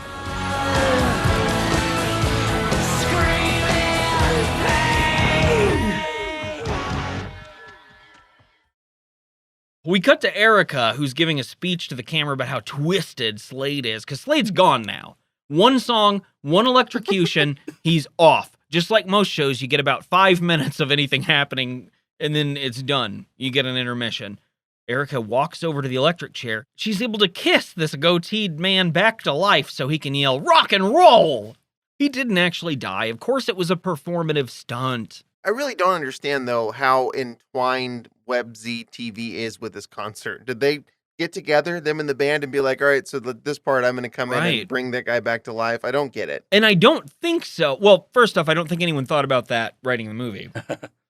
We cut to Erica, who's giving a speech to the camera about how twisted Slade is, because Slade's gone now. One song, one electrocution, he's off. Just like most shows, you get about 5 minutes of anything happening, and then it's done. You get an intermission. Erica walks over to the electric chair. She's able to kiss this goateed man back to life so he can yell, rock and roll! He didn't actually die. Of course, it was a performative stunt. I really don't understand, though, how entwined WebZ TV is with this concert. Did they get together, them and the band, and be like, all right, so this part I'm going to come in Right. and bring that guy back to life? I don't get it. And I don't think so. Well, first off, I don't think anyone thought about that writing the movie.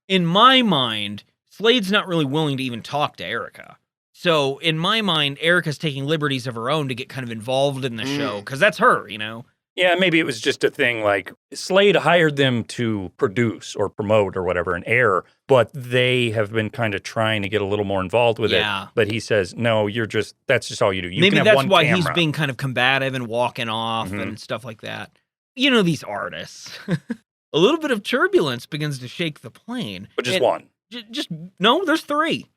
In my mind, Slade's not really willing to even talk to Erica. So in my mind, Erica's taking liberties of her own to get kind of involved in the show, because that's her, you know? Yeah, maybe it was just a thing like Slade hired them to produce or promote or whatever and air, but they have been kind of trying to get a little more involved with Yeah. it. But he says, no, that's just all you do. You Maybe can have that's one why camera. he's being kind of combative and walking off Mhm. and stuff like that. You know, these artists. A little bit of turbulence begins to shake the plane. But just And one. Just no, there's 3.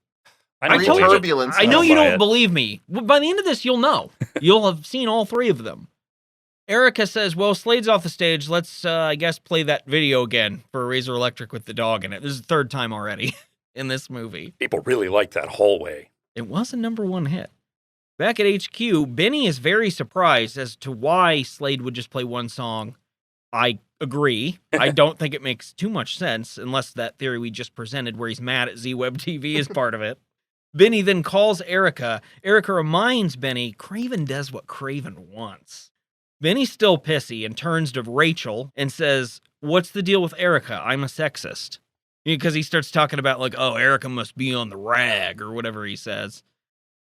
I I don't told believe you. it. Turbulence. I know don't you buy don't it. believe me. Well, by the end of this, you'll know. You'll have seen all 3 of them. Erica says, well, Slade's off the stage. Let's, I guess, play that video again for Razor Electric with the dog in it. This is the 3rd time already in this movie. People really like that hallway. It was a #1 hit. Back at HQ, Benny is very surprised as to why Slade would just play one song. I agree. I don't think it makes too much sense, unless that theory we just presented where he's mad at Z-Web TV is part of it. Benny then calls Erica. Erica reminds Benny, Craven does what Craven wants. Benny's still pissy and turns to Rachel and says, what's the deal with Erica? I'm a sexist. Because he starts talking about like, oh, Erica must be on the rag or whatever he says.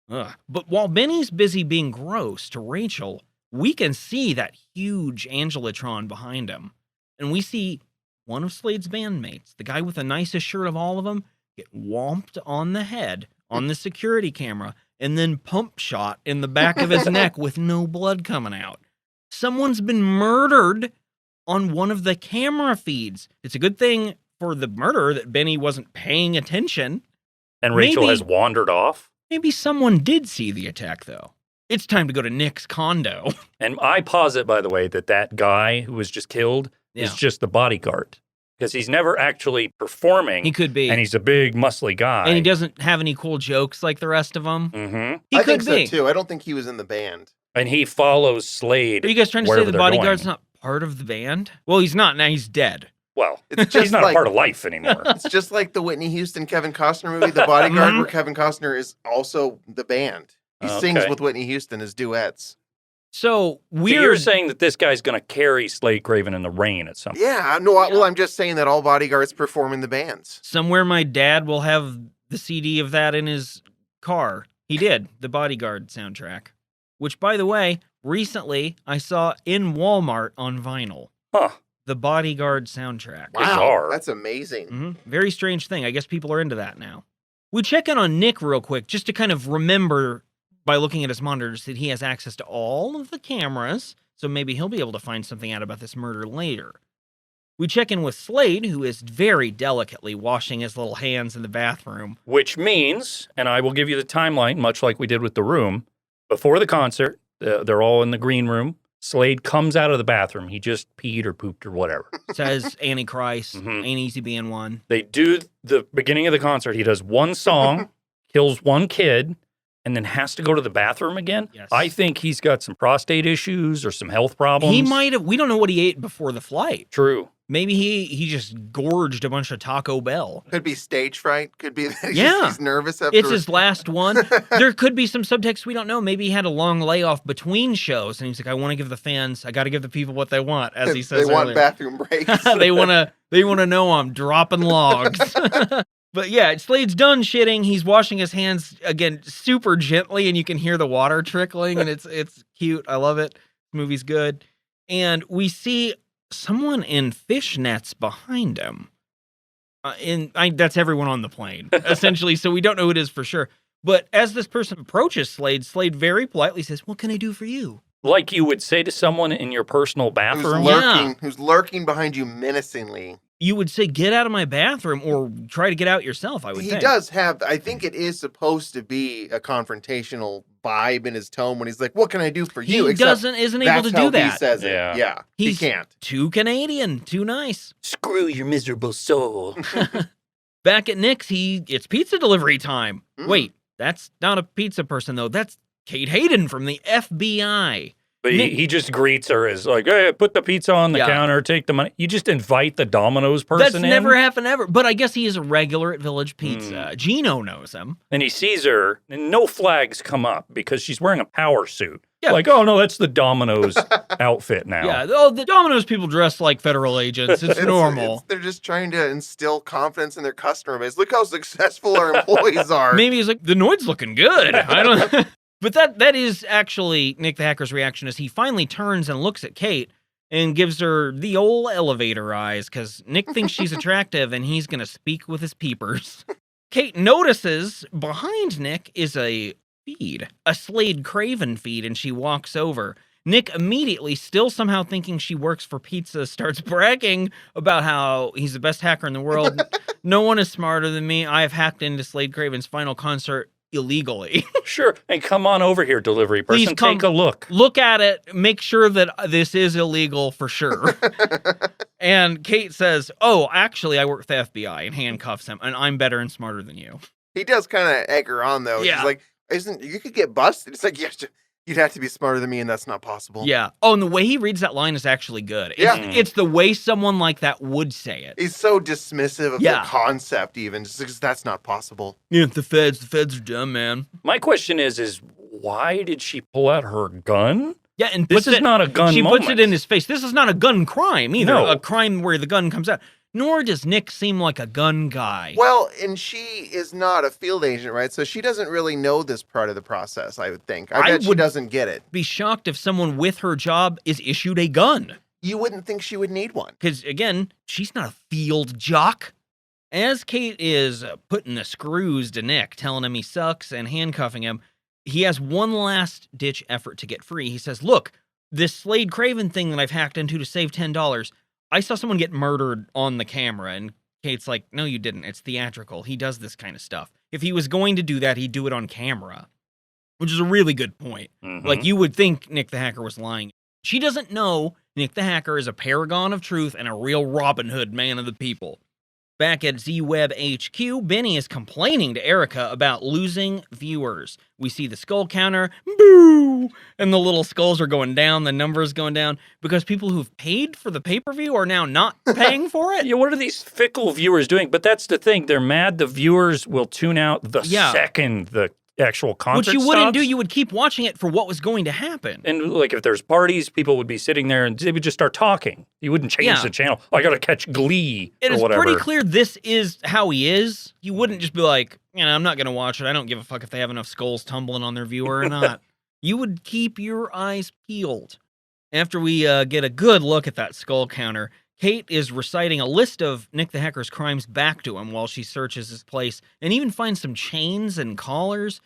Ugh. But while Benny's busy being gross to Rachel, we can see that huge Angelatron behind him. And we see one of Slade's bandmates, the guy with the nicest shirt of all of them, get whomped on the head on the security camera, and then pump shot in the back of his neck with no blood coming out. Someone's been murdered on one of the camera feeds. It's a good thing for the murderer that Benny wasn't paying attention. And Rachel has wandered off. Maybe someone did see the attack, though. It's time to go to Nick's condo. And I posit, by the way, that guy who was just killed is just the bodyguard. Because he's never actually performing. He could be. And he's a big, muscly guy. And he doesn't have any cool jokes like the rest of them. Mm-hmm. I think so, too. I don't think he was in the band. And he follows Slade. Are you guys trying to say the bodyguard's going. not part of the band? Well, he's not. Now he's dead. Well, it's just he's not a part of life anymore. It's just like the Whitney Houston, Kevin Costner movie, The Bodyguard, where Kevin Costner is also the band. He sings with Whitney Houston as duets. So you're saying that this guy's going to carry Slade Craven in the rain at some point? Yeah, no, well, I'm just saying that all bodyguards perform in the bands. Somewhere my dad will have the CD of that in his car. He did, the Bodyguard soundtrack. Which, by the way, recently I saw in Walmart on vinyl. Huh. The Bodyguard soundtrack. Wow, bizarre. That's amazing. Mm-hmm. Very strange thing. I guess people are into that now. We check in on Nick real quick, just to kind of remember by looking at his monitors that he has access to all of the cameras, so maybe he'll be able to find something out about this murder later. We check in with Slade, who is very delicately washing his little hands in the bathroom. Which means, and I will give you the timeline, much like we did with The Room, before the concert, they're all in the green room. Slade comes out of the bathroom. He just peed or pooped or whatever. Says Antichrist, ain't easy being one. They do the beginning of the concert. He does one song, kills one kid, and then has to go to the bathroom again. Yes. I think he's got some prostate issues or some health problems. He might have. We don't know what he ate before the flight. True. Maybe he just gorged a bunch of Taco Bell. Could be stage fright. Could be that he's nervous after. It's his last one. There could be some subtext we don't know. Maybe he had a long layoff between shows, and he's like, I want to give the fans, I got to give the people what they want, as he says They want earlier. bathroom breaks. they want to know I'm dropping logs. But yeah, Slade's done shitting. He's washing his hands again super gently, and you can hear the water trickling, and it's cute. I love it. This movie's good. And we see someone in fishnets behind him. That's everyone on the plane, essentially, so we don't know who it is for sure. But as this person approaches Slade very politely says, what can I do for you? Like you would say to someone in your personal bathroom. Who's lurking behind you menacingly. You would say, get out of my bathroom, or try to get out yourself, I would think. He does have, I think it is supposed to be a confrontational vibe in his tone when he's like, what can I do for you? He isn't able to do that. He says it. Yeah. He can't. Too Canadian, too nice. Screw your miserable soul. Back at Nick's, it's pizza delivery time. Wait, that's not a pizza person, though. That's Kate Hayden from the FBI. But he just greets her as like, hey, put the pizza on the counter, take the money. You just invite the Domino's person in. That's never happened ever. But I guess he is a regular at Village Pizza. Gino knows him. And he sees her, and no flags come up because she's wearing a power suit. Yeah. Like, oh, no, that's the Domino's outfit now. Yeah, the Domino's people dress like federal agents. It's normal. They're just trying to instill confidence in their customer base. Look how successful our employees are. Maybe he's like, the Noid's looking good. I don't But that is actually Nick the Hacker's reaction as he finally turns and looks at Kate and gives her the old elevator eyes because Nick thinks she's attractive and he's going to speak with his peepers. Kate notices behind Nick is a feed, a Slade Craven feed, and she walks over. Nick immediately, still somehow thinking she works for pizza, starts bragging about how he's the best hacker in the world. No one is smarter than me. I have hacked into Slade Craven's final concert illegally. Sure. And come on over here, delivery person. Please come, take a look. Look at it. Make sure that this is illegal for sure. And Kate says, oh, actually, I work with the FBI, and handcuffs him, and I'm better and smarter than you. He does kind of egg her on, though. Yeah. She's like, you could get busted. It's like, yes, you'd have to be smarter than me, and that's not possible. Yeah. Oh, and the way he reads that line is actually good. It's the way someone like that would say it. He's so dismissive of the concept, even, just because that's not possible. Yeah, the feds are dumb, man. My question is why did she pull out her gun? Yeah, and this is not a gun moment. She puts it in his face. This is not a gun crime either. No. A crime where the gun comes out. Nor does Nick seem like a gun guy. Well, and she is not a field agent, right? So she doesn't really know this part of the process, I would think. I bet she doesn't get it. Be shocked if someone with her job is issued a gun. You wouldn't think she would need one. Because, again, she's not a field jock. As Kate is putting the screws to Nick, telling him he sucks and handcuffing him, he has one last-ditch effort to get free. He says, look, this Slade Craven thing that I've hacked into to save $10, I saw someone get murdered on the camera. And Kate's like, no, you didn't. It's theatrical. He does this kind of stuff. If he was going to do that, he'd do it on camera, which is a really good point. Mhm. Like, you would think Nick the Hacker was lying. She doesn't know Nick the Hacker is a paragon of truth and a real Robin Hood man of the people. Back at Z-Web HQ, Benny is complaining to Erica about losing viewers. We see the skull counter, boo, and the little skulls are going down, the numbers going down, because people who've paid for the pay-per-view are now not paying for it. Yeah, what are these fickle viewers doing? But that's the thing. They're mad the viewers will tune out the second the actual concert Which you wouldn't stops. do. You would keep watching it for what was going to happen. And like if there's parties, people would be sitting there and they would just start talking. You wouldn't change the channel. Oh, I got to catch Glee It or is whatever. pretty clear this is how he is. You wouldn't just be like, I'm not going to watch it. I don't give a fuck if they have enough skulls tumbling on their viewer or not. You would keep your eyes peeled. After we get a good look at that skull counter, Kate is reciting a list of Nick the Hacker's crimes back to him while she searches his place and even finds some chains and collars,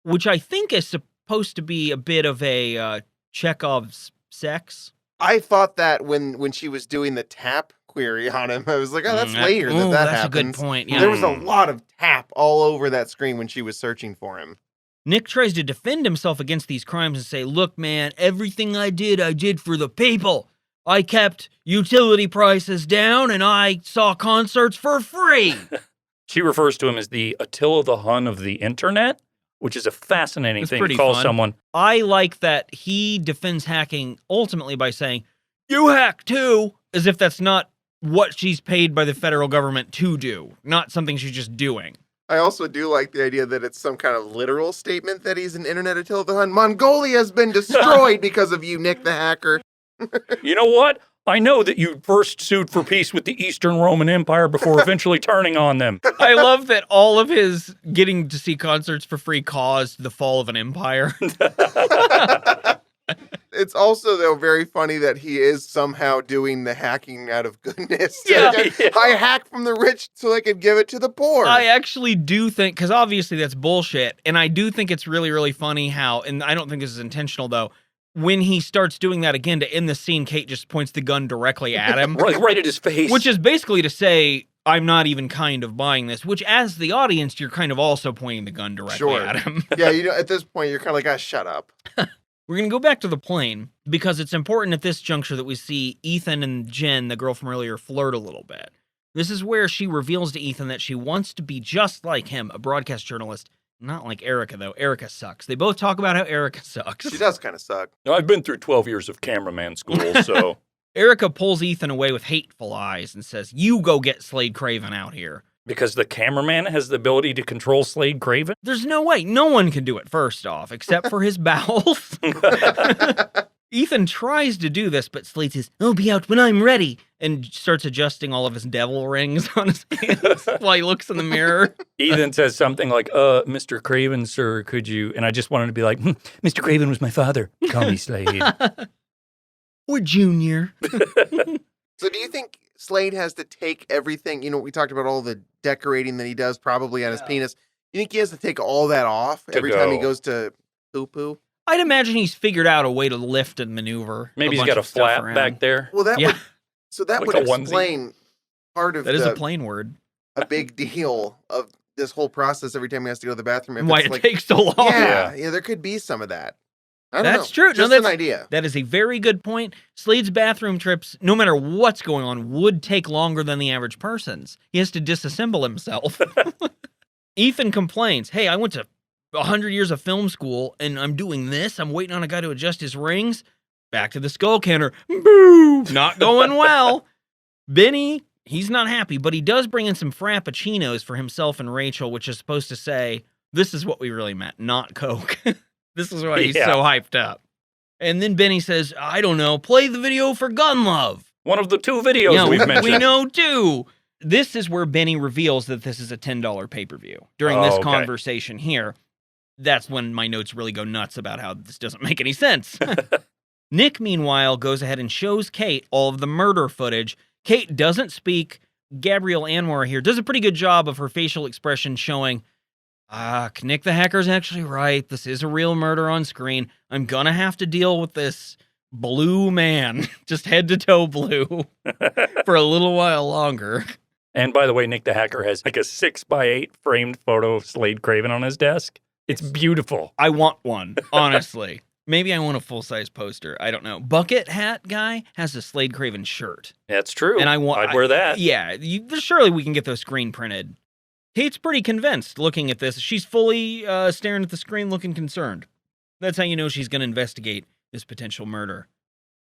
which I think is supposed to be a bit of a Chekhov's sex. I thought that when she was doing the tap query on him, I was like, oh, that's later that that's happens. a good point. Yeah. There was a lot of tap all over that screen when she was searching for him. Nick tries to defend himself against these crimes and say, look, man, everything I did for the people. I kept utility prices down and I saw concerts for free. She refers to him as the Attila the Hun of the internet, which is a fascinating It's thing pretty to call fun. someone. I like that he defends hacking ultimately by saying, you hack too, as if that's not what she's paid by the federal government to do, not something she's just doing. I also do like the idea that it's some kind of literal statement that he's an internet Attila the Hun. Mongolia has been destroyed because of you, Nick the Hacker. You know what? I know that you first sued for peace with the Eastern Roman Empire before eventually turning on them. I love that all of his getting to see concerts for free caused the fall of an empire. It's also, though, very funny that he is somehow doing the hacking out of goodness. Yeah. I hack from the rich so I could give it to the poor. I actually do think, because obviously that's bullshit, and I do think it's really, really funny how, and I don't think this is intentional though, when he starts doing that again to end the scene, Kate just points the gun directly at him. right at his face. Which is basically to say, I'm not even kind of buying this, which as the audience, you're kind of also pointing the gun directly at him. Yeah, at this point, you're kind of like, shut up. We're going to go back to the plane because it's important at this juncture that we see Ethan and Jen, the girl from earlier, flirt a little bit. This is where she reveals to Ethan that she wants to be just like him, a broadcast journalist. Not like Erica, though. Erica sucks. They both talk about how Erica sucks. She does kind of suck. I've been through 12 years of cameraman school, so... Erica pulls Ethan away with hateful eyes and says, you go get Slade Craven out here. Because the cameraman has the ability to control Slade Craven? There's no way. No one can do it, first off, except for his bowels. Ethan tries to do this, but Slade says, I'll be out when I'm ready, and starts adjusting all of his devil rings on his hands while he looks in the mirror. Ethan says something like, Mr. Craven, sir, could you... And I just wanted to be like, Mr. Craven was my father. Call me Slade. Or Junior. So do you think Slade has to take everything, we talked about all the decorating that he does probably on his penis. You think he has to take all that off every time he goes to poo-poo? I'd imagine he's figured out a way to lift and maneuver. Maybe he's got a flap back there. Well, that would Like would a onesie. explain part of That is a plain word. a big deal of this whole process every time he has to go to the bathroom. And why it takes so long. Yeah, there could be some of that. I don't know. That's true. Just an idea. That is a very good point. Slade's bathroom trips, no matter what's going on, would take longer than the average person's. He has to disassemble himself. Ethan complains, hey, I went to 100 years of film school, and I'm doing this. I'm waiting on a guy to adjust his rings. Back to the skull counter. Boo! Not going well. Benny, he's not happy, but he does bring in some frappuccinos for himself and Rachel, which is supposed to say, this is what we really meant, not Coke. This is why he's so hyped up. And then Benny says, I don't know, play the video for Gun Love. One of the two videos we've mentioned. We know too. This is where Benny reveals that this is a $10 pay-per-view. During this conversation here, that's when my notes really go nuts about how this doesn't make any sense. Nick, meanwhile, goes ahead and shows Kate all of the murder footage. Kate doesn't speak, Gabrielle Anwar here does a pretty good job of her facial expression showing, Nick the Hacker's actually right. This is a real murder on screen. I'm gonna have to deal with this blue man, just head to toe blue, for a little while longer. And by the way, Nick the Hacker has like a 6x8 framed photo of Slade Craven on his desk. It's beautiful. I want one, honestly. Maybe I want a full-size poster. I don't know. Bucket Hat guy has a Slade Craven shirt. That's true. And I'd wear that. Yeah, surely we can get those screen printed. Kate's pretty convinced looking at this. She's fully staring at the screen looking concerned. That's how you know she's going to investigate this potential murder.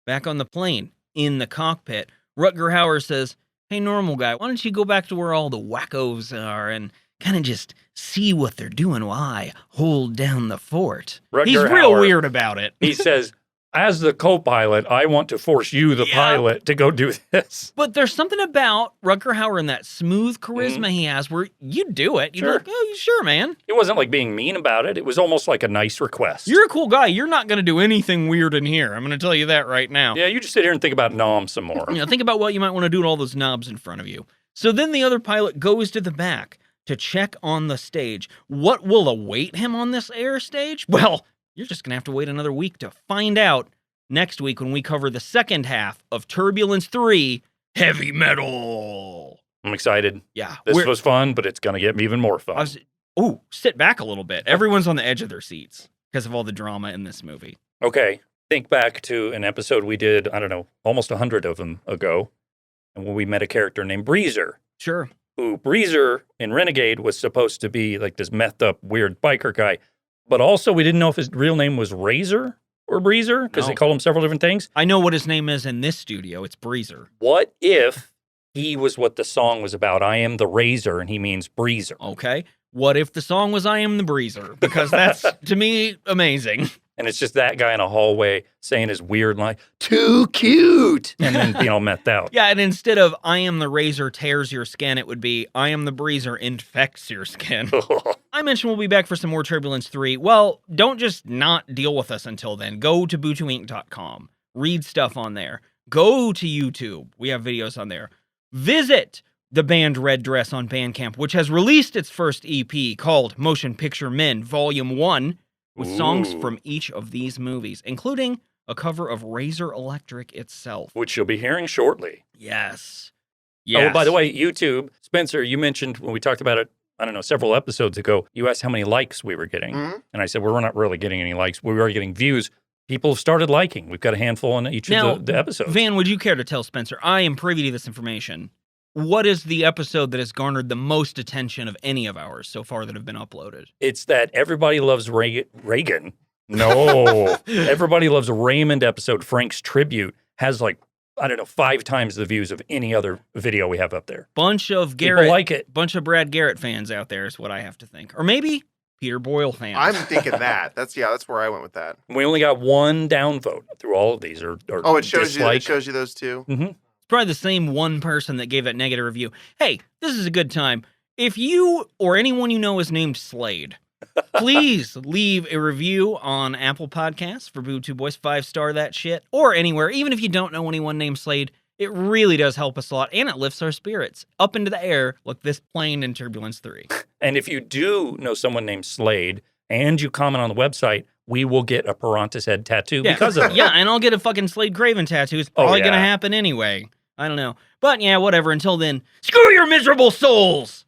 Back on the plane, in the cockpit, Rutger Hauer says, hey, normal guy, why don't you go back to where all the wackos are and kind of just see what they're doing while I hold down the fort. Rutger He's real Hauer, weird about it. He says, as the co-pilot, I want to force you, the pilot, to go do this. But there's something about Rutger Hauer and that smooth charisma he has where you do it. You're like, oh, sure, man. It wasn't like being mean about it. It was almost like a nice request. You're a cool guy. You're not going to do anything weird in here. I'm going to tell you that right now. Yeah, you just sit here and think about Nom some more. Think about what you might want to do to all those knobs in front of you. So then the other pilot goes to the back to check on the stage. What will await him on this air stage? Well, you're just going to have to wait another week to find out next week when we cover the second half of Turbulence 3, Heavy Metal. I'm excited. Yeah. This was fun, but it's going to get even more fun. Sit back a little bit. Everyone's on the edge of their seats because of all the drama in this movie. Okay. Think back to an episode we did, I don't know, almost 100 of them ago, and when we met a character named Breezer. Sure. Who Breezer in Renegade was supposed to be like this methed up, weird biker guy. But also we didn't know if his real name was Razor or Breezer, because they call him several different things. I know what his name is in this studio. It's Breezer. What if he was what the song was about? I am the Razor, and he means Breezer. Okay. What if the song was I Am the Breezer? Because that's, to me, amazing. And it's just that guy in a hallway saying his weird line, too cute, and then being all methed out. Yeah, and instead of I am the razor tears your skin, it would be I am the breezer infects your skin. I mentioned we'll be back for some more Turbulence 3. Well, don't just not deal with us until then. Go to bootuinc.com. Read stuff on there. Go to YouTube. We have videos on there. Visit the band Red Dress on Bandcamp, which has released its first EP called Motion Picture Men Volume 1, with songs from each of these movies, including a cover of Razor Electric itself. Which you'll be hearing shortly. Yes. Oh, by the way, YouTube, Spencer, you mentioned when we talked about it, I don't know, several episodes ago, you asked how many likes we were getting. Mm-hmm. And I said, well, we're not really getting any likes. We are getting views. People have started liking. We've got a handful on each of the episodes. Van, would you care to tell Spencer? I am privy to this information. What is the episode that has garnered the most attention of any of ours so far that have been uploaded? It's that Everybody Loves Reagan. No. Everybody Loves Raymond episode, Frank's tribute, has like, I don't know, 5 times the views of any other video we have up there. Bunch of Garrett. People like it. Bunch of Brad Garrett fans out there is what I have to think. Or maybe Peter Boyle fans. I'm thinking that. That's where I went with that. We only got 1 downvote through all of these. Or it shows dislike. It shows you those two. Mm-hmm. Probably the same one person that gave that negative review. Hey, this is a good time. If you or anyone you know is named Slade, please leave a review on Apple Podcasts for Boob Tube Boys, 5-star that shit, or anywhere. Even if you don't know anyone named Slade, it really does help us a lot, and it lifts our spirits up into the air like this plane in Turbulence 3. And if you do know someone named Slade and you comment on the website, we will get a Parantis head tattoo because of it. Yeah, and I'll get a fucking Slade Craven tattoo. It's probably going to happen anyway. I don't know. But yeah, whatever. Until then, screw your miserable souls!